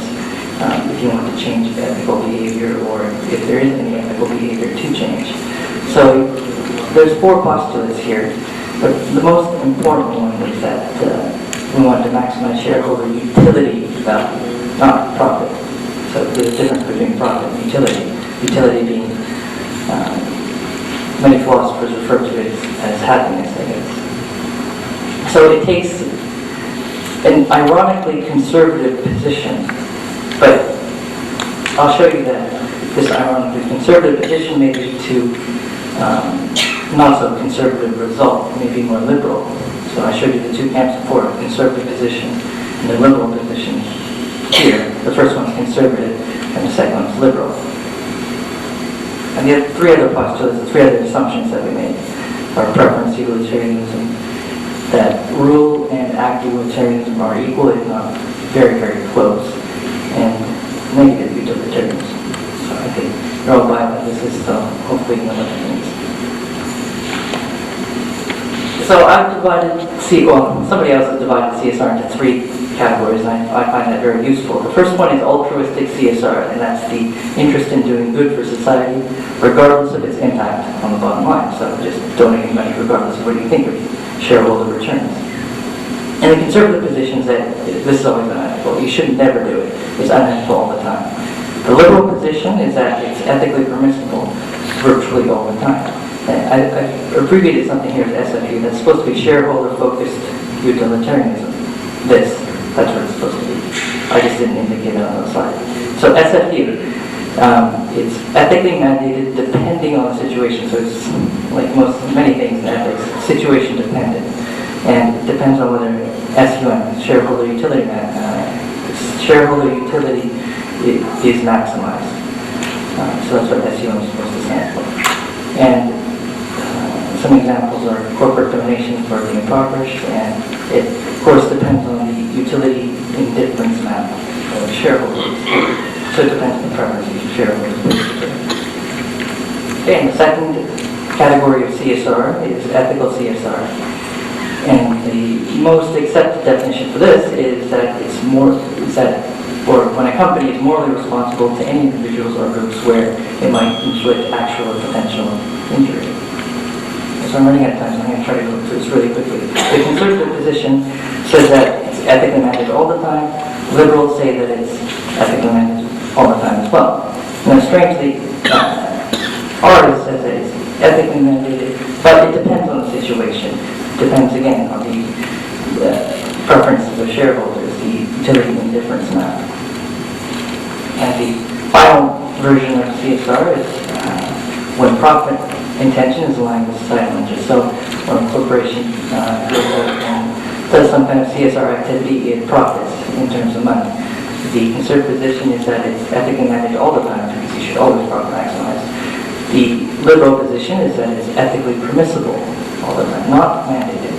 if you want to change ethical behavior, or if there is any ethical behavior to change. So there's 4 postulates here, but the most important one is that we want to maximize shareholder utility value, not profit. So there's a difference between profit and utility. Utility being, many philosophers refer to it as happiness, I guess. So it takes an ironically conservative position, but I'll show you that this ironically conservative position may lead to not so conservative result, maybe more liberal. So I showed you the 2 camps before, the conservative position and the liberal position here. The first one's conservative and the second one's liberal. And the 3 other postulates, the 3 other assumptions that we made are preference utilitarianism, that rule and act utilitarianism are equal, if not very, very close, and negative utilitarianism. So I think you're all bioethicists, so hopefully you know what that means. So I've divided, somebody else has divided CSR into 3 categories, and I find that very useful. The first one is altruistic CSR, and that's the interest in doing good for society, regardless of its impact on the bottom line. So just donating money regardless of what you think of shareholder returns. And the conservative position is that this is always unethical. You should never do it. It's unethical all the time. The liberal position is that it's ethically permissible virtually all the time. I abbreviated something here as SFU. That's supposed to be shareholder-focused utilitarianism. That's what it's supposed to be. I just didn't indicate it on the slide. So SFU, it's ethically mandated depending on the situation. So it's like many things in ethics, situation dependent. And it depends on whether SUM, shareholder utility is maximized. So that's what SUM is supposed to stand for. And some examples are corporate donations for the impoverished, and it, of course, depends on the utility indifference map of shareholders. So it depends on the preferences of shareholders, basically. Okay, and the second category of CSR is ethical CSR. And the most accepted definition for this is that or when a company is morally responsible to any individuals or groups where it might inflict actual or potential injury. So I'm running out of time, so I'm going to try to go through this really quickly. The conservative position says that it's ethically managed all the time. Liberals say that it's ethically managed all the time as well. Now, strangely, ours says that it's ethically mandated, but it depends on the situation. It depends, again, on the preferences of shareholders, the utility indifference map. And the final version of CSR is when profit intention is aligned with societal interest. So when a corporation goes out and does some kind of CSR activity, it profits in terms of money. The conservative position is that it's ethically managed all the time because you should always profit maximize. The liberal position is that it's ethically permissible all the time, not mandated.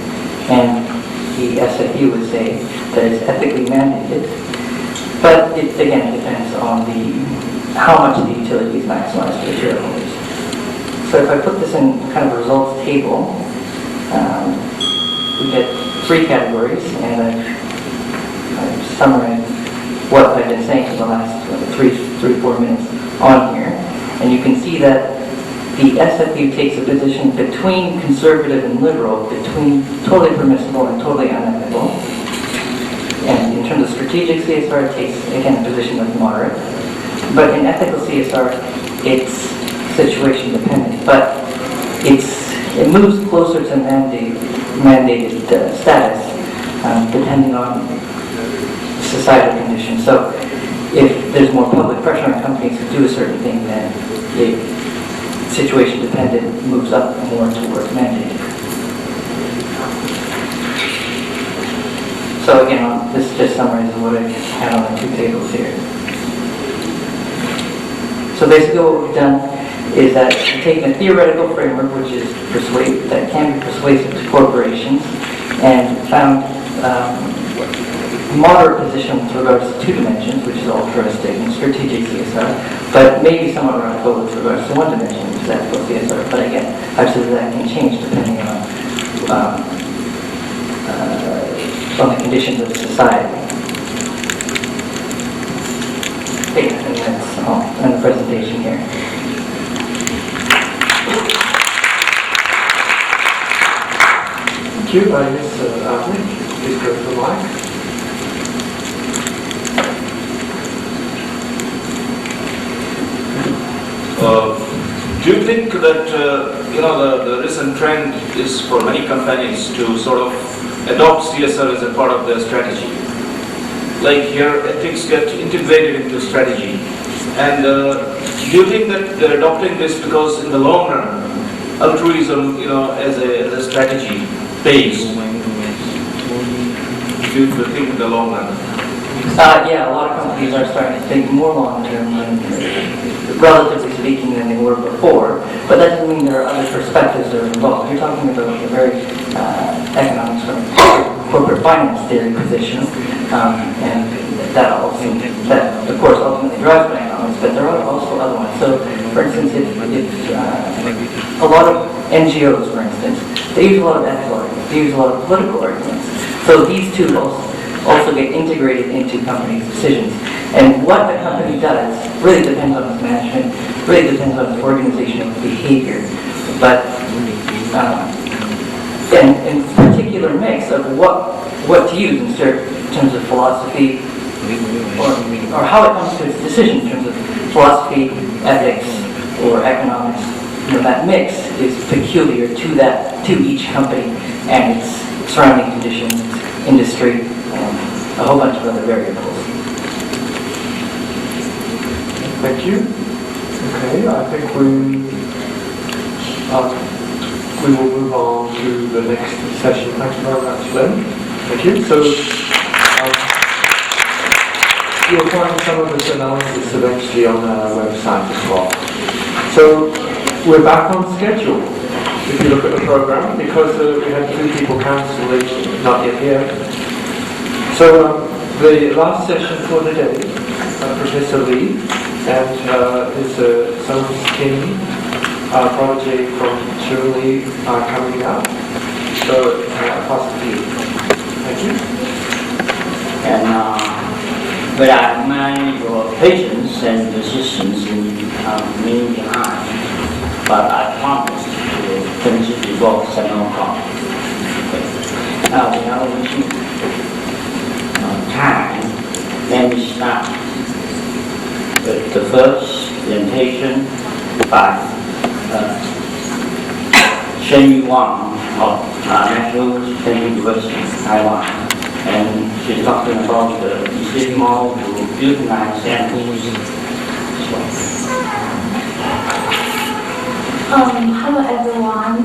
And the SFU would say that it's ethically mandated, but it again depends on how much the utility is maximized for the shareholders. So if I put this in kind of a results table, we get 3 categories, and I've summarized what I've been saying for the last 3-4 minutes on here. And you can see that the SFU takes a position between conservative and liberal, between totally permissible and totally unethical. And in terms of strategic CSR, it takes, again, a position that's moderate. But in ethical CSR, it's situation dependent. But it moves closer to mandate mandated status, depending on societal conditions. So if there's more public pressure on companies to do a certain thing, then the situation dependent moves up more towards mandating. So again, this just summarizes what I have on the two tables here. So basically what we've done is that we've taken a theoretical framework which is that can be persuasive to corporations, and found moderate position with regards to two dimensions, which is altruistic and strategic CSR, but maybe somewhat radical with regards to one dimension, which is ethical CSR. But again, obviously that can change depending on the conditions of society. Okay, and that's all in the presentation here. Thank you, Ms. Adlik. Please go to the mic. Do you think that the recent trend is for many companies to sort of adopt CSR as a part of their strategy? Like here, ethics get integrated into strategy. And do you think that they're adopting this because in the long run, altruism, as a strategy pays? Do you think in the long run? Yeah, a lot of companies are starting to think more long-term, relatively speaking, than they were before. But that doesn't mean there are other perspectives that are involved. You're talking about a very economics from corporate finance theory position, and that of course ultimately drives by economics. But there are also other ones. So, for instance, if a lot of NGOs, for instance, they use a lot of ethical arguments, they use a lot of political arguments. So these two also get integrated into companies' decisions. And what the company does really depends on its management, really depends on its organizational behavior. But in particular mix of what to use in terms of philosophy, or how it comes to its decision in terms of philosophy, ethics, or economics, that mix is peculiar to each company and its surrounding conditions, industry, a whole bunch of other variables. Thank you. Okay, I think we will move on to the next session. Thank you very much, Glen. Thank you. So you'll find some of this analysis eventually on our website as well. So we're back on schedule. If you look at the program, because we had 2 people cancelling, not yet here. So the last session for the day, Professor Lee and his son King, protege from Chile, are coming up. So I'll pass it to you. Thank you. And but I admire your patience and persistence in remaining behind. But I promised to finish it before 7 o'clock. Okay. Now we are reaching time. Then we start with the first presentation by Shen Wang of National University, Taiwan. And she's talking about the decision model to euthanize animals. Hello everyone.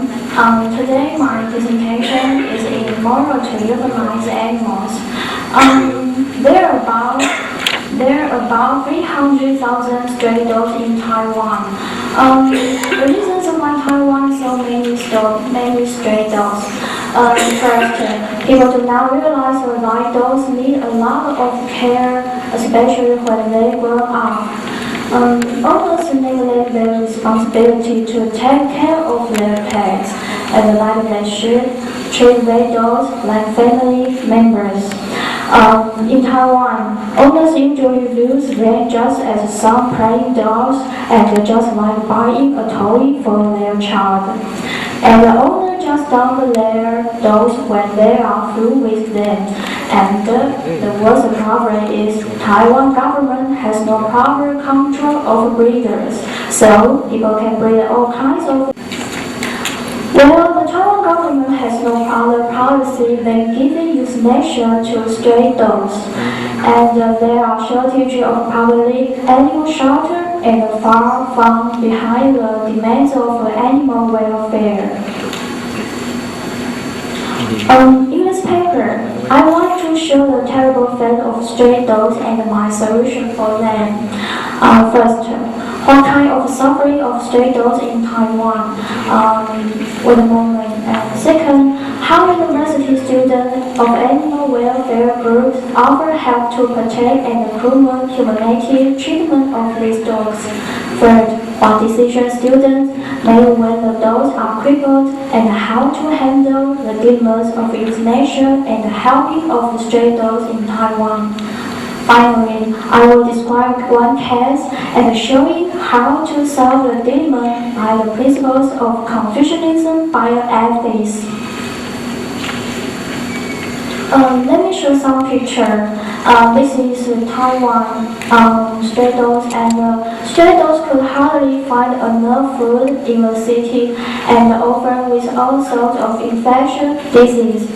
Today my presentation is in moral to euthanize animals. There are about 300,000 stray dogs in Taiwan. The reasons why Taiwan so many stray dogs. First, people do not realize that dogs need a lot of care, especially when they grow up. Owners neglect their responsibility to take care of their pets, and like they should treat their dogs like family members. In Taiwan, owners usually view them just as some playing dogs and just like buying a toy for their child. And the owner just dump their dogs when they are through with them. And the worst problem is Taiwan government has no proper control of breeders, so people can breed all kinds of. Well, the Taiwan government has no other policy when giving euthanasia to stray dogs, and there are shortage of public animal shelter and far from behind the demands of animal welfare. In this paper, I want to show the terrible fate of stray dogs and my solution for them. First, what kind of suffering of stray dogs in Taiwan for the moment. And second, how university students of animal welfare groups offer help to protect and promote humanitarian treatment of these dogs. Third, what decisions students make when the dogs are crippled and how to handle the dilemmas of euthanasia and helping of stray dogs in Taiwan. Finally, I will describe one case and showing how to solve the dilemma by the principles of Confucianism bioethics. Let me show some picture. This is Taiwan stray dogs, and stray dogs could hardly find enough food in the city and often with all sorts of infectious disease.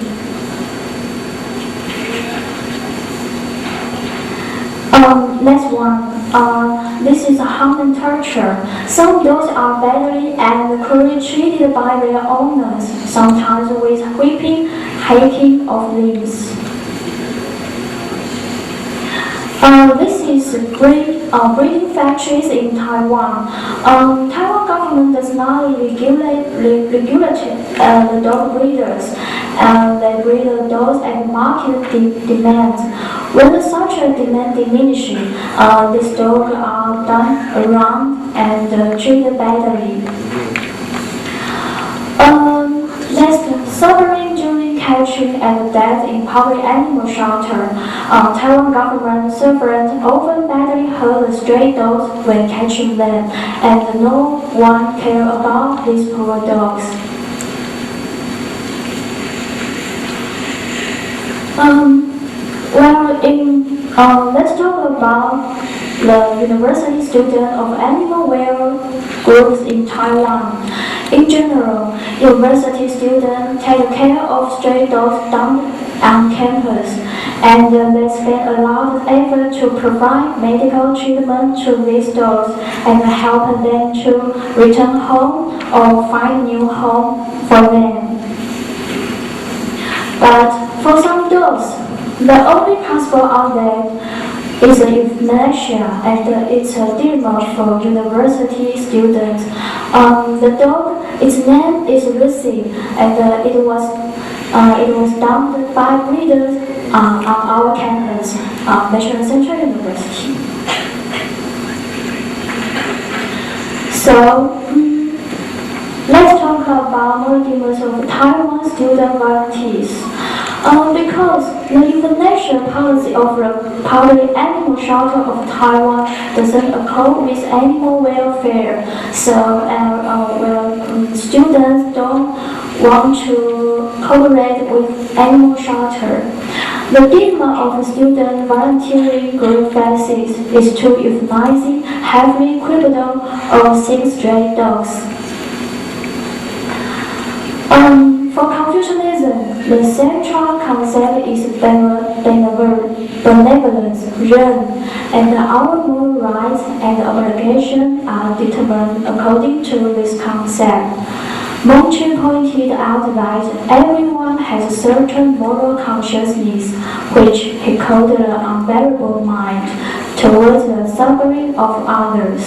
Next one. This is human torture. Some dogs are badly and cruelly treated by their owners, sometimes with whipping, hacking of limbs. This is breeding factories in Taiwan. Taiwan government does not regulate the dog breeders. They breed the dogs at market demand. When such a demand diminishes, these dogs are done around and treated badly. Next, suffering during catching and death in public animal shelter. Taiwan government servants often badly hurt the stray dogs when catching them, and no one cares about these poor dogs. Let's talk about the university student of animal welfare groups in Taiwan. In general, university students take care of stray dogs dumped on campus, and they spend a lot of effort to provide medical treatment to these dogs and help them to return home or find a new home for them. But for some dogs, the only possible outlet is euthanasia, and it's a dilemma for university students. The dog, its name is Lucy, and it was dumped by breeders on our campus, National Central University. So, let's talk about more details of Taiwan student volunteers. Because the euthanasia policy of the public animal shelter of Taiwan doesn't accord with animal welfare, so students don't want to cooperate with animal shelter. The dilemma of the student volunteering group faces is to euthanize heavily crippled or sick stray dogs. For Confucianism, the central concept is benevolence, Ren, and our moral rights and obligations are determined according to this concept. Monchi pointed out that everyone has a certain moral consciousness, which he called the unbearable mind, towards the suffering of others.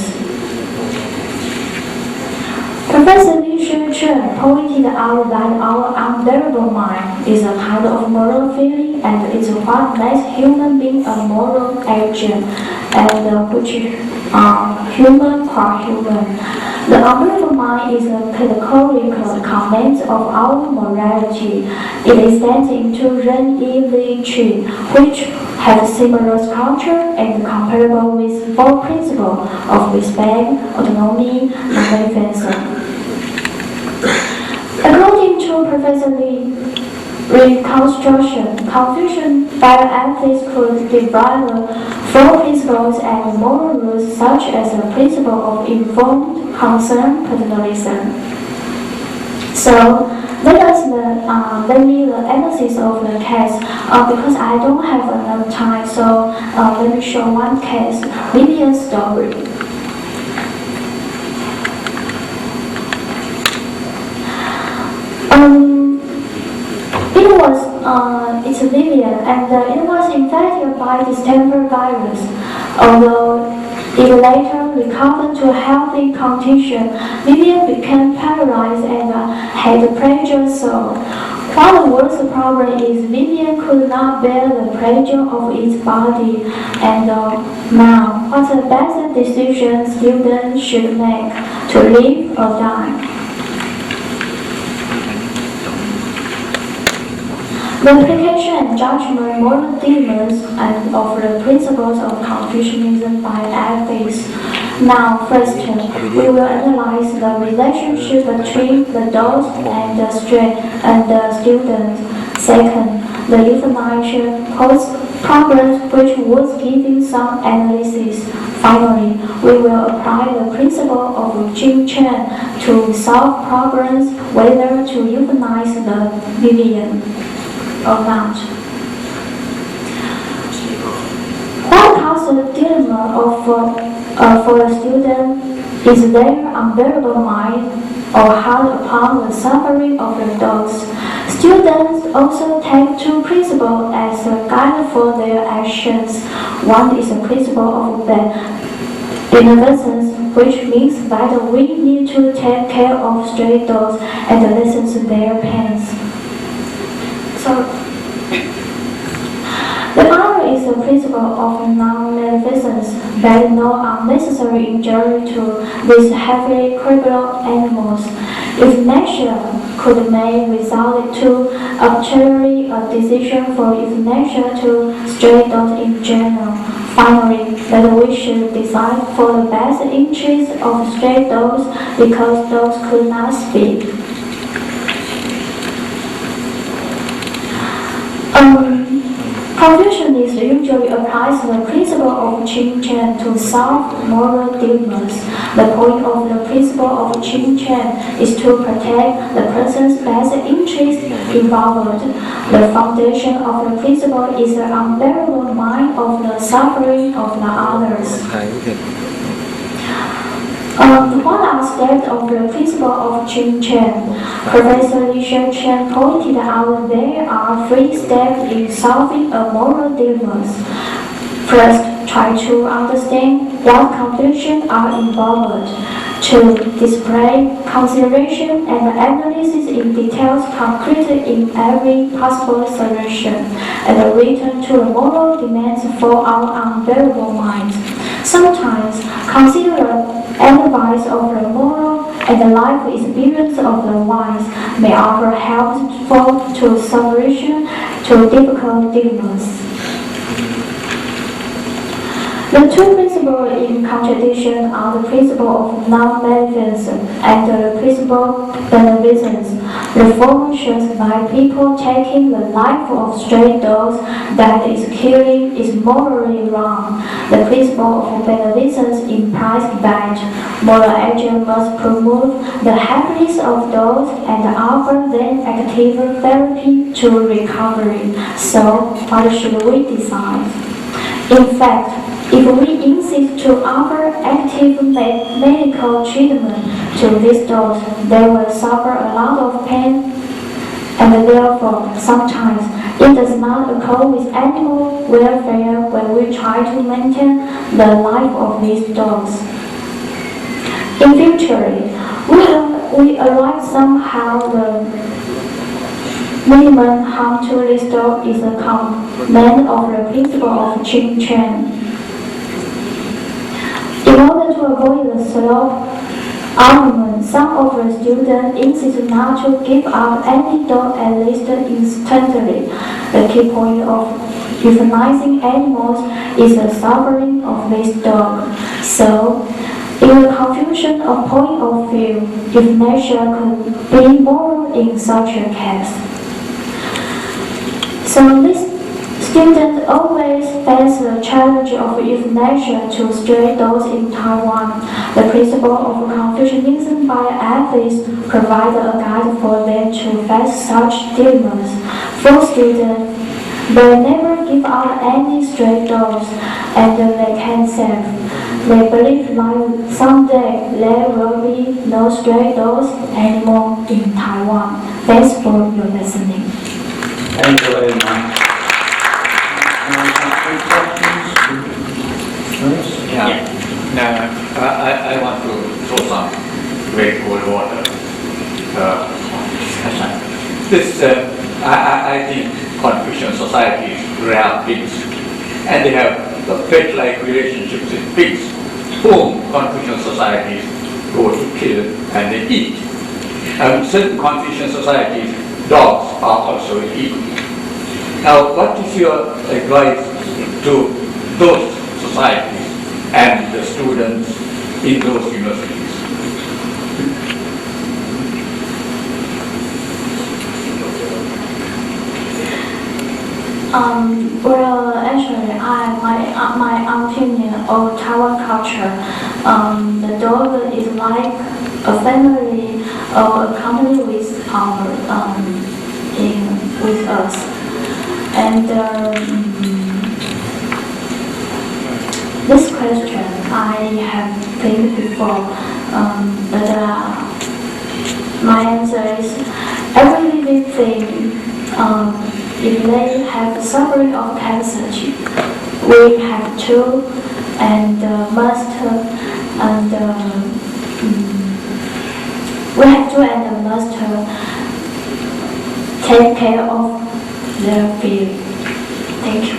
Professor Chen pointed out that our unbearable mind is a kind of moral feeling, and it's what makes human being a moral agent, and which human qua human. The unbearable mind is a categorical comment of our morality. It extends into Ren Yi Li Qi, which have similar structure and comparable with four principles of respect, autonomy, and defense. According to Professor Li, reconstruction, Confucian bioethics could develop four principles and moral rules such as the principle of informed consent paternalism. So let me the analysis of the case because I don't have enough time. So let me show one case, Vivian's story. It's Vivian, and it was infected by distemper virus. Although it later recovered to a healthy condition, Vivian became paralyzed and had pressure sore. What the worst problem is Vivian could not bear the pressure of its body, and now, what's the best decision students should make, to live or die? The application and judgment moral dilemmas and of the principles of Confucianism bioethics. Now, first, we will analyze the relationship between the dose and the student. Second, the euthanasia posed problems which was giving some analysis. Finally, we will apply the principle of Jim Chen to solve problems whether to euthanize the Vivian or not. What causes the dilemma for a student is their unbearable mind or hard upon the suffering of the dogs. Students also take two principles as a guide for their actions. One is a principle of benevolence, which means that we need to take care of stray dogs and listen to their pains. The other is the principle of non-maleficence, that no unnecessary injury to these heavily criminal animals. If nature could may result to arbitrary a decision for euthanasia to stray dogs in general. Finally, that we should decide for the best interest of stray dogs because dogs could not speak. Confucianism usually applies the principle of Qin Chen to solve moral dilemmas. The point of the principle of Qin Chen is to protect the person's best interest involved. The foundation of the principle is the unbearable mind of the suffering of the others. What are steps of the principle of Qin Chen? Professor Li Chen pointed out there are 3 steps in solving a moral dilemma. First, try to understand what confusions are involved. 2. Display consideration and analysis in details concrete in every possible solution, and return to the moral demands for our unbearable minds. Sometimes, consider the advice of the moral and the life experience of the wise may offer helpful to solution to difficult dilemmas. The two principles in contradiction are the principle of non-maleficence and the principle of benevolence. The former shows that people taking the life of stray dogs that is killing is morally wrong. The principle of benevolence implies that moral action must promote the happiness of dogs and offer them active therapy to recovery. So, what should we decide? In fact, if we insist to offer active medical treatment to these dogs, they will suffer a lot of pain, and therefore, sometimes it does not occur with animal welfare when we try to maintain the life of these dogs. In future, we arrive somehow the minimum harm to this dog is a command of the principle of Qin Chen. In order to avoid the slow argument, some of the students insist not to give up any dog at least instantly. The key point of euthanizing animals is the suffering of this dog. So, in the confusion of point of view, euthanasia could be moral in such a case. So this Students always face the challenge of euthanasia to stray dogs in Taiwan. The principle of Confucianism bioethics provides a guide for them to face such dilemmas. For students, they never give out any stray dogs, and they can save. They believe that someday there will be no stray dogs anymore in Taiwan. Thanks for your listening. Thank you very much. Yeah. I want to throw some very cold water discussion. This, I think Confucian societies rear pigs, and they have the pet-like relationships with pigs, whom Confucian societies go to kill and they eat. Certain Confucian societies, dogs are also eaten. Now, what is your advice to those societies and the students in those universities? Well, actually, my opinion of Taiwan culture, the dog is like a family or a company with our with us, and this question I have think before, but my answer is every living thing. If they have suffering of cancer, we have to and must take care of their feeling. Thank you.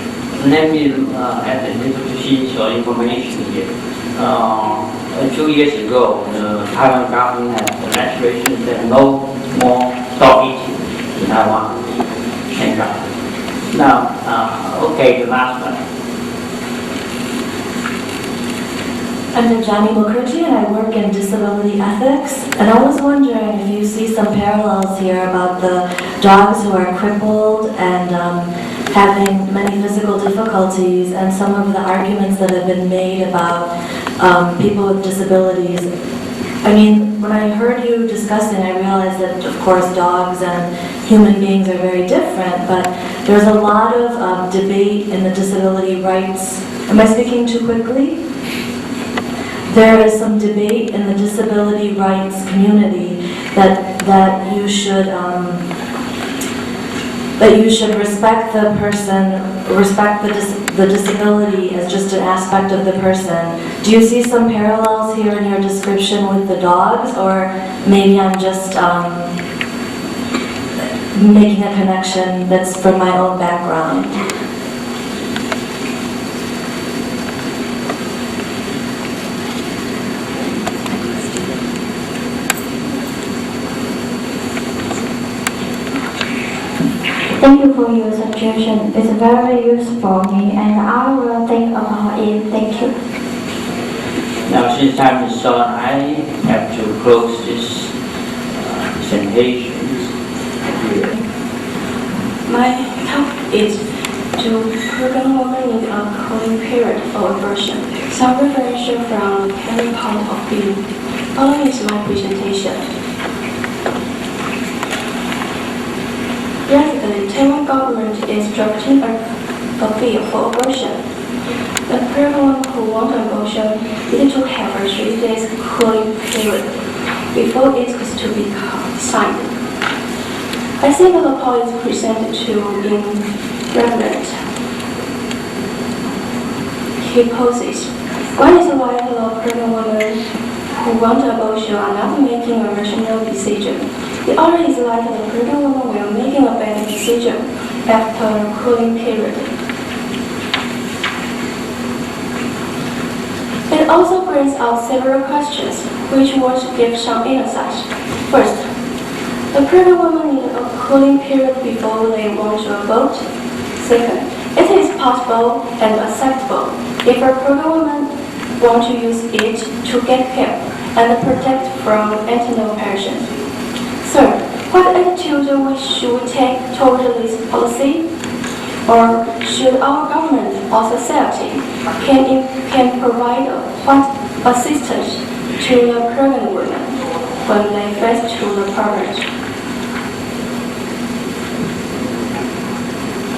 Let me add a little piece of information here. 2 years ago, the Taiwan government had legislation that no more dog eating in Taiwan. Thank God. Now, okay, the last one. I'm Johnny Mukherjee and I work in disability ethics, and I was wondering if you see some parallels here about the dogs who are crippled and having many physical difficulties, and some of the arguments that have been made about people with disabilities. I mean, when I heard you discussing, I realized that, of course, dogs and human beings are very different, but there's a lot of debate in the disability rights. Am I speaking too quickly? There is some debate in the disability rights community that you should respect the person, respect the disability as just an aspect of the person. Do you see some parallels here in your description with the dogs, or maybe I'm just making a connection that's from my own background? Thank you for your suggestion. It's very useful for me, and I will think about it. Thank you. Now, since time is short, I have to close this presentation here. My talk is to pregnant women in a cooling period for abortion. Some reference from every point of view. Following is my presentation. Yesterday, Taiwan government is drafting a bill for abortion. The pregnant woman who wants abortion needs to have a 3 days cooling period before it is to be signed. I think the point is presented to in relevant. He poses, what is the right of pregnant women who want abortion are not making a rational decision? The other is like the pregnant woman will making a bad decision after a cooling period. It also brings out several questions, which want to give some insight. First, the pregnant woman needs a cooling period before they want to abort. Second, it is possible and acceptable if a pregnant woman wants to use it to get care and protect from antenatal patients. Third, what attitude should we take toward this policy? Or should our government or society can provide what assistance to the pregnant women when they face to the parent?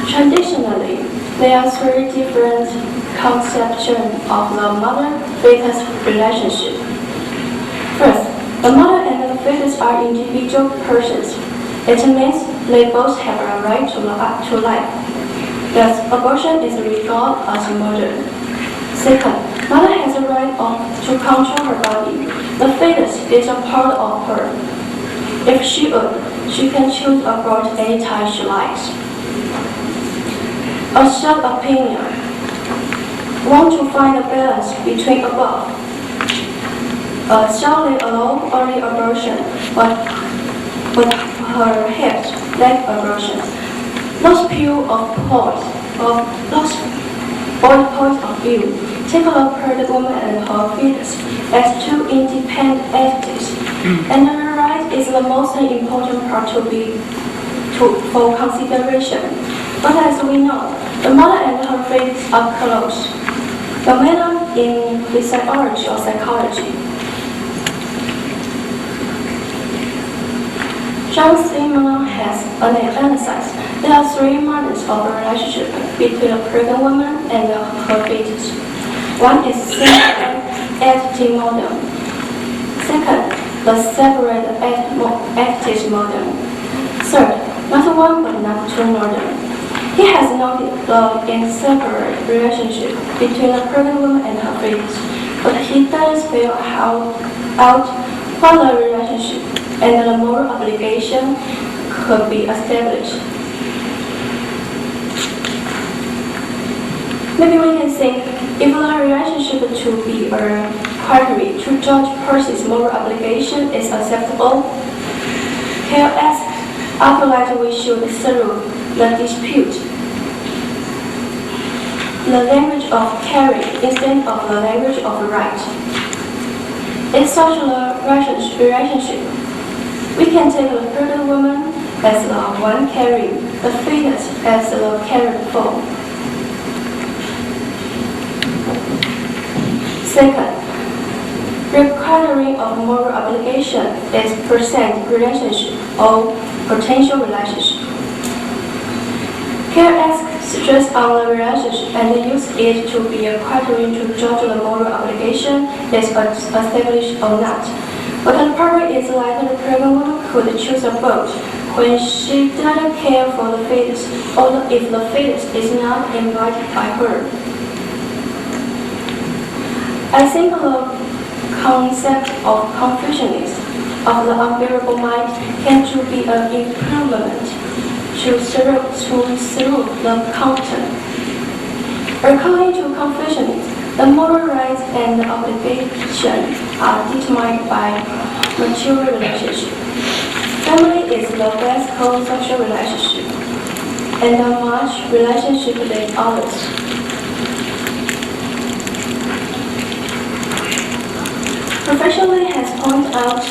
Traditionally, there are three different conceptions of the mother-fetus relationship. First, the mother and the fetus are individual persons. It means they both have a right to life. Thus, abortion is regarded as murder. Second, mother has a right to control her body. The fetus is a part of her. If she would, she can choose to abort any time she likes. A short opinion. Want to find a balance between above. Shall they allow early abortion, but perhaps late abortion? Those points of view take a look at the woman and her fetus as two independent entities, and the right is the most important part for consideration. But as we know, the mother and her fetus are close. The matter in physiology or psychology. Schummer has analyzed there are three models of a relationship between a pregnant woman and her fetus. One is single entity model. Second, the separate entities model. Third, not one but not two model. He has noted the inseparable relationship between the pregnant woman and her fetus, but he does spell out what the relationship and the moral obligation could be established. Maybe we can think, if the relationship to be a criteria to judge person's moral obligation is acceptable, he'll ask, after that we should settle the dispute. The language of carry instead of the language of right. In such a relationship, we can take the pregnant woman as the one carrying, the fetus as the carried for. Second, requiring of moral obligation is present relationship or potential relationship. Care asks stress on the relationship and use it to be a criterion to judge the moral obligation is established or not. But the problem is that the pregnant woman could choose a boat when she doesn't care for the fetus, or if the fetus is not invited by her. I think the concept of Confucianism, of the unbearable mind, can to be an improvement to through the content. According to Confucianism, the moral rights and the obligation are determined by material relationship. Family is the best social relationship, and the much relationship than others. Professionally has pointed out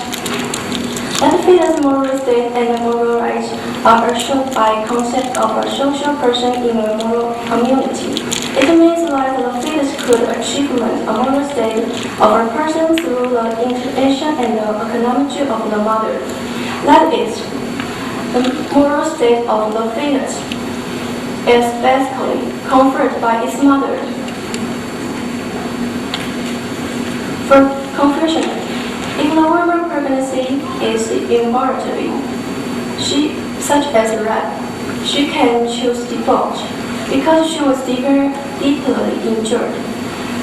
that the fetus moral state and the moral rights are assured by concept of a social person in a moral community. It means that the fetus could achieve a moral state of a person through the interaction and the economy of the mother. That is, the moral state of the fetus is basically conferred by its mother. For Confucian, if the woman pregnancy is involuntary, such as rape, she can choose divorce because she was deeply injured.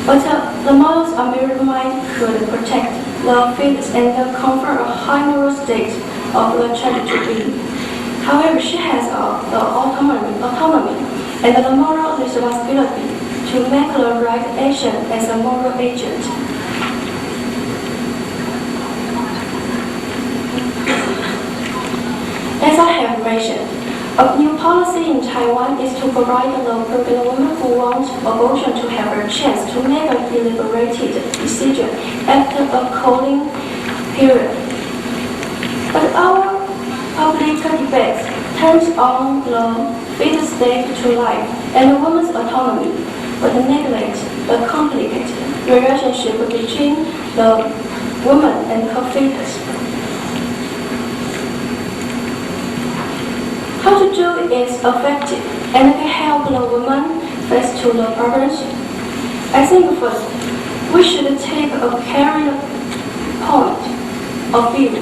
But the mother's unmarried mind could protect the fetus and confer a high moral state of the child to be. However, she has the autonomy and the moral responsibility to make the right action as a moral agent. As I have mentioned, a new policy in Taiwan is to provide the pregnant woman who wants abortion to have a chance to make a deliberated decision after a cooling period. But our public debates depends on the fetus state to life and the woman's autonomy, but neglects the complicated relationship between the woman and her fetus. How to do it is effective and can help the woman face to the problems. I think first, we should take a caring point of view.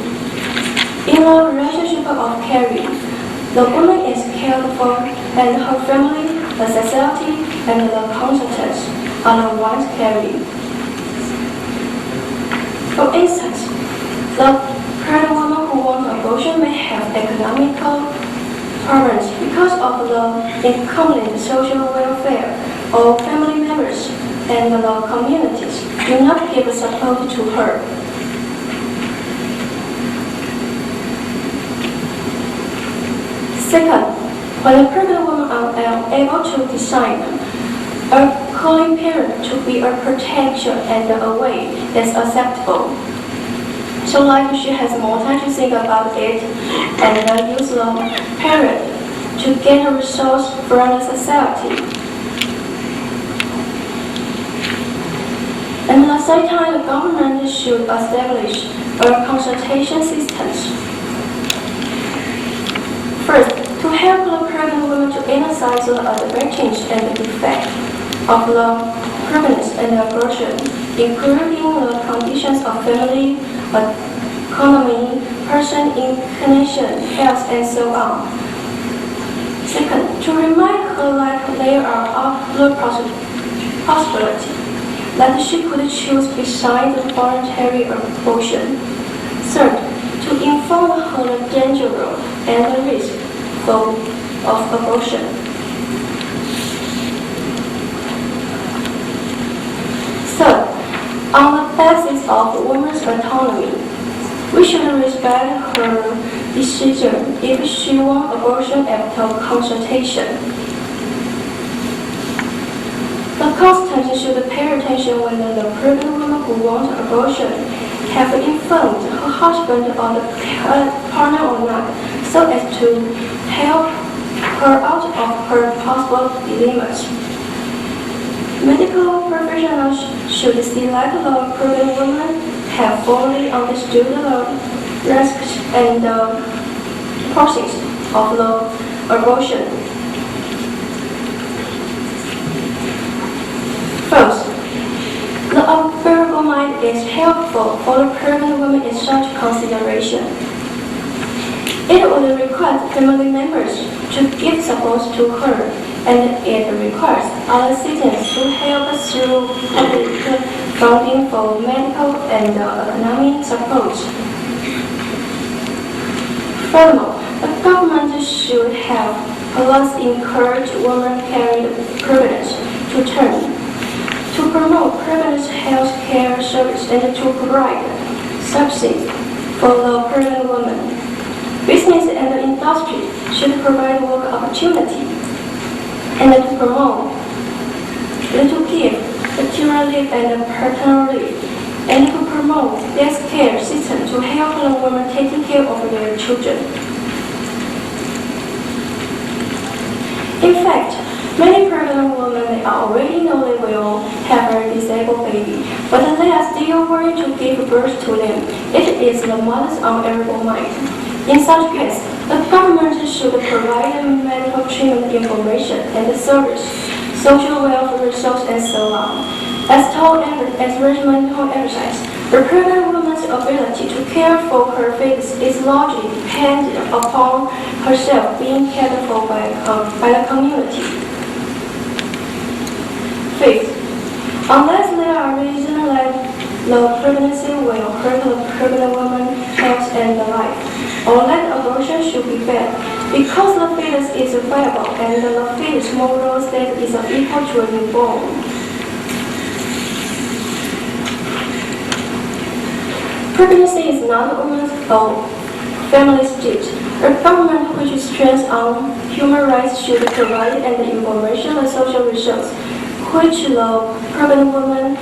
In a relationship of caring, the woman is cared for and her family, the society, and the consultants are the ones caring. For instance, the pregnant woman who wants abortion may have economical problems because of the incomplete social welfare of family members and the communities do not give support to her. Second, when a pregnant woman are able to decide a cooling period to be a protection and a way is acceptable. So like she has more time to think about it and use the period to get a resource from the society. And at the same time, the government should establish a consultation systems. First, to help the pregnant woman to emphasize the advantage and the effect of the pregnancy and abortion, including the conditions of family, economy, person inclination, health, and so on. Second, to remind her that there are other possibilities that she could choose besides the voluntary abortion. Third, to inform her the danger and the risk of abortion. Third, on the basis of woman's autonomy, we should respect her decision if she wants abortion after consultation. The consultant should pay attention whether the pregnant woman who wants abortion have informed her husband or the partner or not, so as to help her out of her possible dilemmas. Medical professionals should see that the pregnant woman have fully understood the risks and the process of the abortion. First, the unbearable mind is helpful for the pregnant woman in such consideration. It would require family members to give support to her, and it requires other citizens to help through public funding for medical and economic support. Furthermore, the government should have policies encourage women carrying pregnancy to term, to promote pregnancy health care service and to provide subsidies for the pregnant woman. Business and the industry should provide work opportunity and to promote, and to give material leave and paternal leave, and to promote death care system to help the women taking care of their children. In fact, many pregnant women already know they will have a disabled baby, but they are still worried to give birth to them. It is the mother's unbearable mind. In such case, the government should provide medical treatment information and service, social welfare resources, and so on. As regimental exercise, the pregnant woman's ability to care for her fetus is largely dependent upon herself being cared for by the community. Fifth, unless there are reasons that the pregnancy will hurt the pregnant woman's health and life, or that abortion should be banned, because the fetus is viable and the fetus moral state is equal to a newborn. Pregnancy is not a woman's fault. Family state. A government which strengthens on human rights should provide and information and social resources which the pregnant woman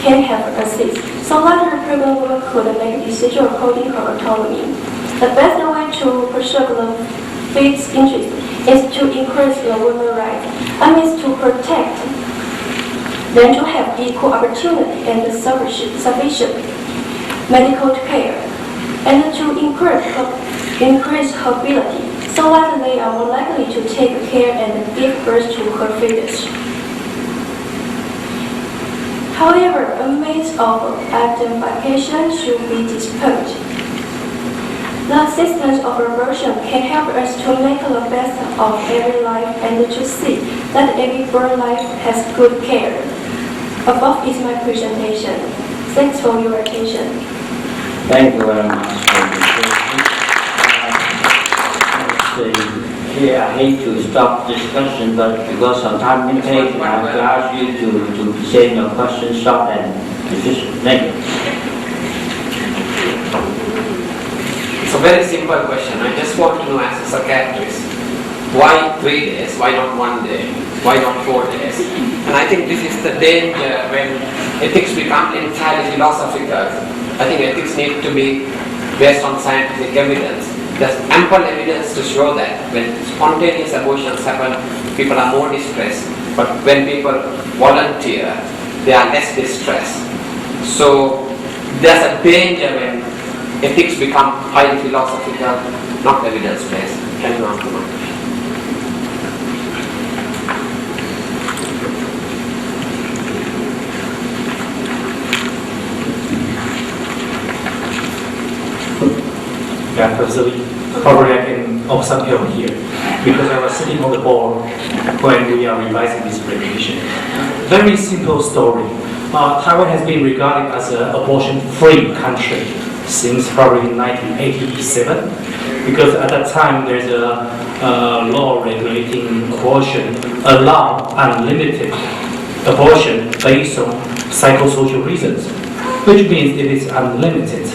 can have access, so that the pregnant woman could make decisions according to her autonomy. The best way to preserve the Vize's interest is to increase the women's rights. I mean to protect them to have equal opportunity and sufficient medical care, and to increase her ability so that they are more likely to take care and give birth to her fetus. However, a means of identification should be dispelled. The assistance of abortion can help us to make the best of every life and to see that every birth life has good care. Above is my presentation. Thanks for your attention. Thank you very much for the presentation. I hate to stop discussion, but because of time limitation, I have to ask you to present your question short and efficient. Thank you. It's a very simple question. I just want to know, as a psychiatrist, why 3 days? Why not 1 day? Why not 4 days? And I think this is the danger when ethics become entirely philosophical. I think ethics need to be based on scientific evidence. There's ample evidence to show that when spontaneous abortions happen, people are more distressed. But when people volunteer, they are less distressed. So there's a danger when ethics become highly philosophical, not evidence-based. Can you answer my question? Yeah, probably I can also help here because I was sitting on the board when we are revising this regulation. Very simple story. Taiwan has been regarded as an abortion-free country since probably 1987 because at that time there's a law regulating abortion, allow unlimited abortion based on psychosocial reasons, which means it is unlimited.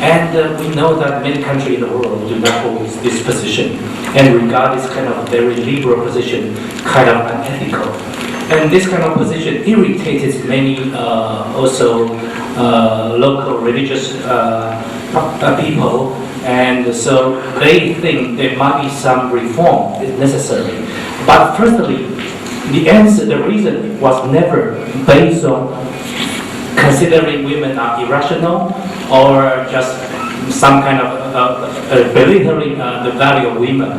And we know that many countries in the world do not hold this position and regard this kind of very liberal position kind of unethical. And this kind of position irritated many also local religious people, and so they think there might be some reform is necessary. But firstly, the reason was never based on considering women are irrational or just some kind of belittling the value of women.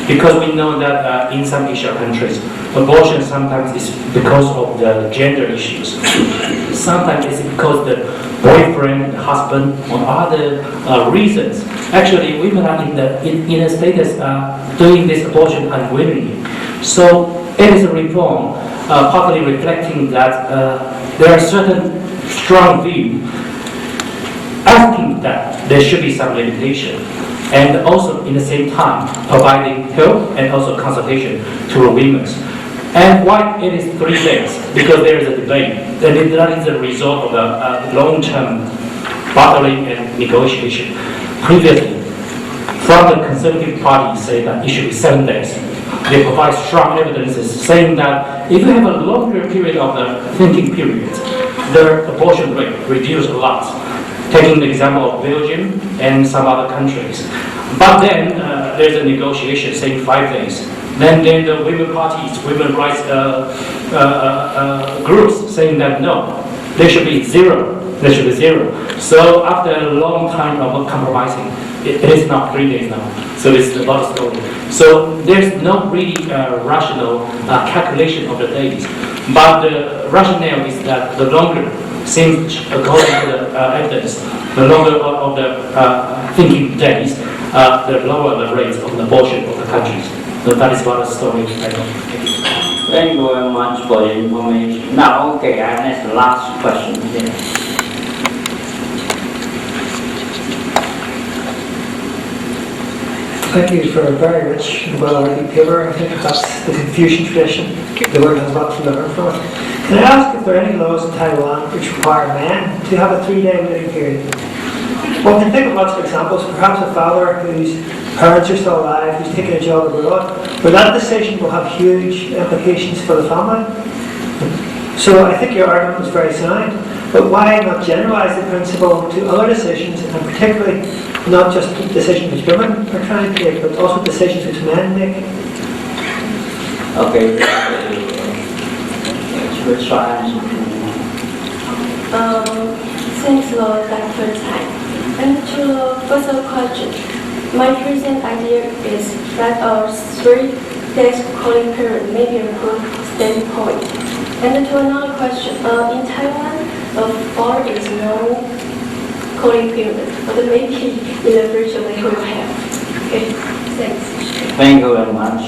Because we know that in some Asian countries, abortion sometimes is because of the gender issues. Sometimes it's because the boyfriend, husband, or other reasons. Actually, women are in a status doing this abortion unwillingly. So it is a reform, partly reflecting that there are certain strong views asking that there should be some limitation, and also in the same time providing help and also consultation to the women. And why it is 3 days? Because there is a debate, and that is a result of a long-term battling and negotiation. Previously, from the Conservative Party say that it should be 7 days. They provide strong evidences saying that if you have a longer period of the thinking period, the abortion rate reduced a lot. Taking the example of Belgium and some other countries. But then there's a negotiation saying 5 days. Then the women parties, women rights groups saying that no, there should be zero. There should be zero. So after a long time of compromising, it is not 3 days now. So it's a lot of story. So there's no really rational calculation of the days. But the rationale is that the longer, since according to the evidence, the longer of the thinking days, the lower the rates of abortion of the countries. So that is what the story I know. Thank you very much for the information. Now, okay, I ask the last question here. Thank you for a very rich and well-argued paper. I think that's the Confucian tradition. The world has a lot to learn from it. Can I ask if there are any laws in Taiwan which require men to have a 3-day waiting period? Well, we can think of lots of examples. Perhaps a father whose parents are still alive, who's taking a job abroad, but that decision will have huge implications for the family. So I think your argument was very sound. But why not generalize the principle to other decisions, and particularly not just decisions which women are trying to make, but also decisions which men make? Okay, we'll try and Thanks a lot, Dr. Tsai. And to the first question, my present idea is that a 3 days cooling period may be a good standpoint. And to another question, in Taiwan, far is no cooling period, but maybe in the future we will have. Okay, thanks. Thank you very much.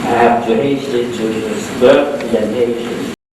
I have to hasten to the third presentation.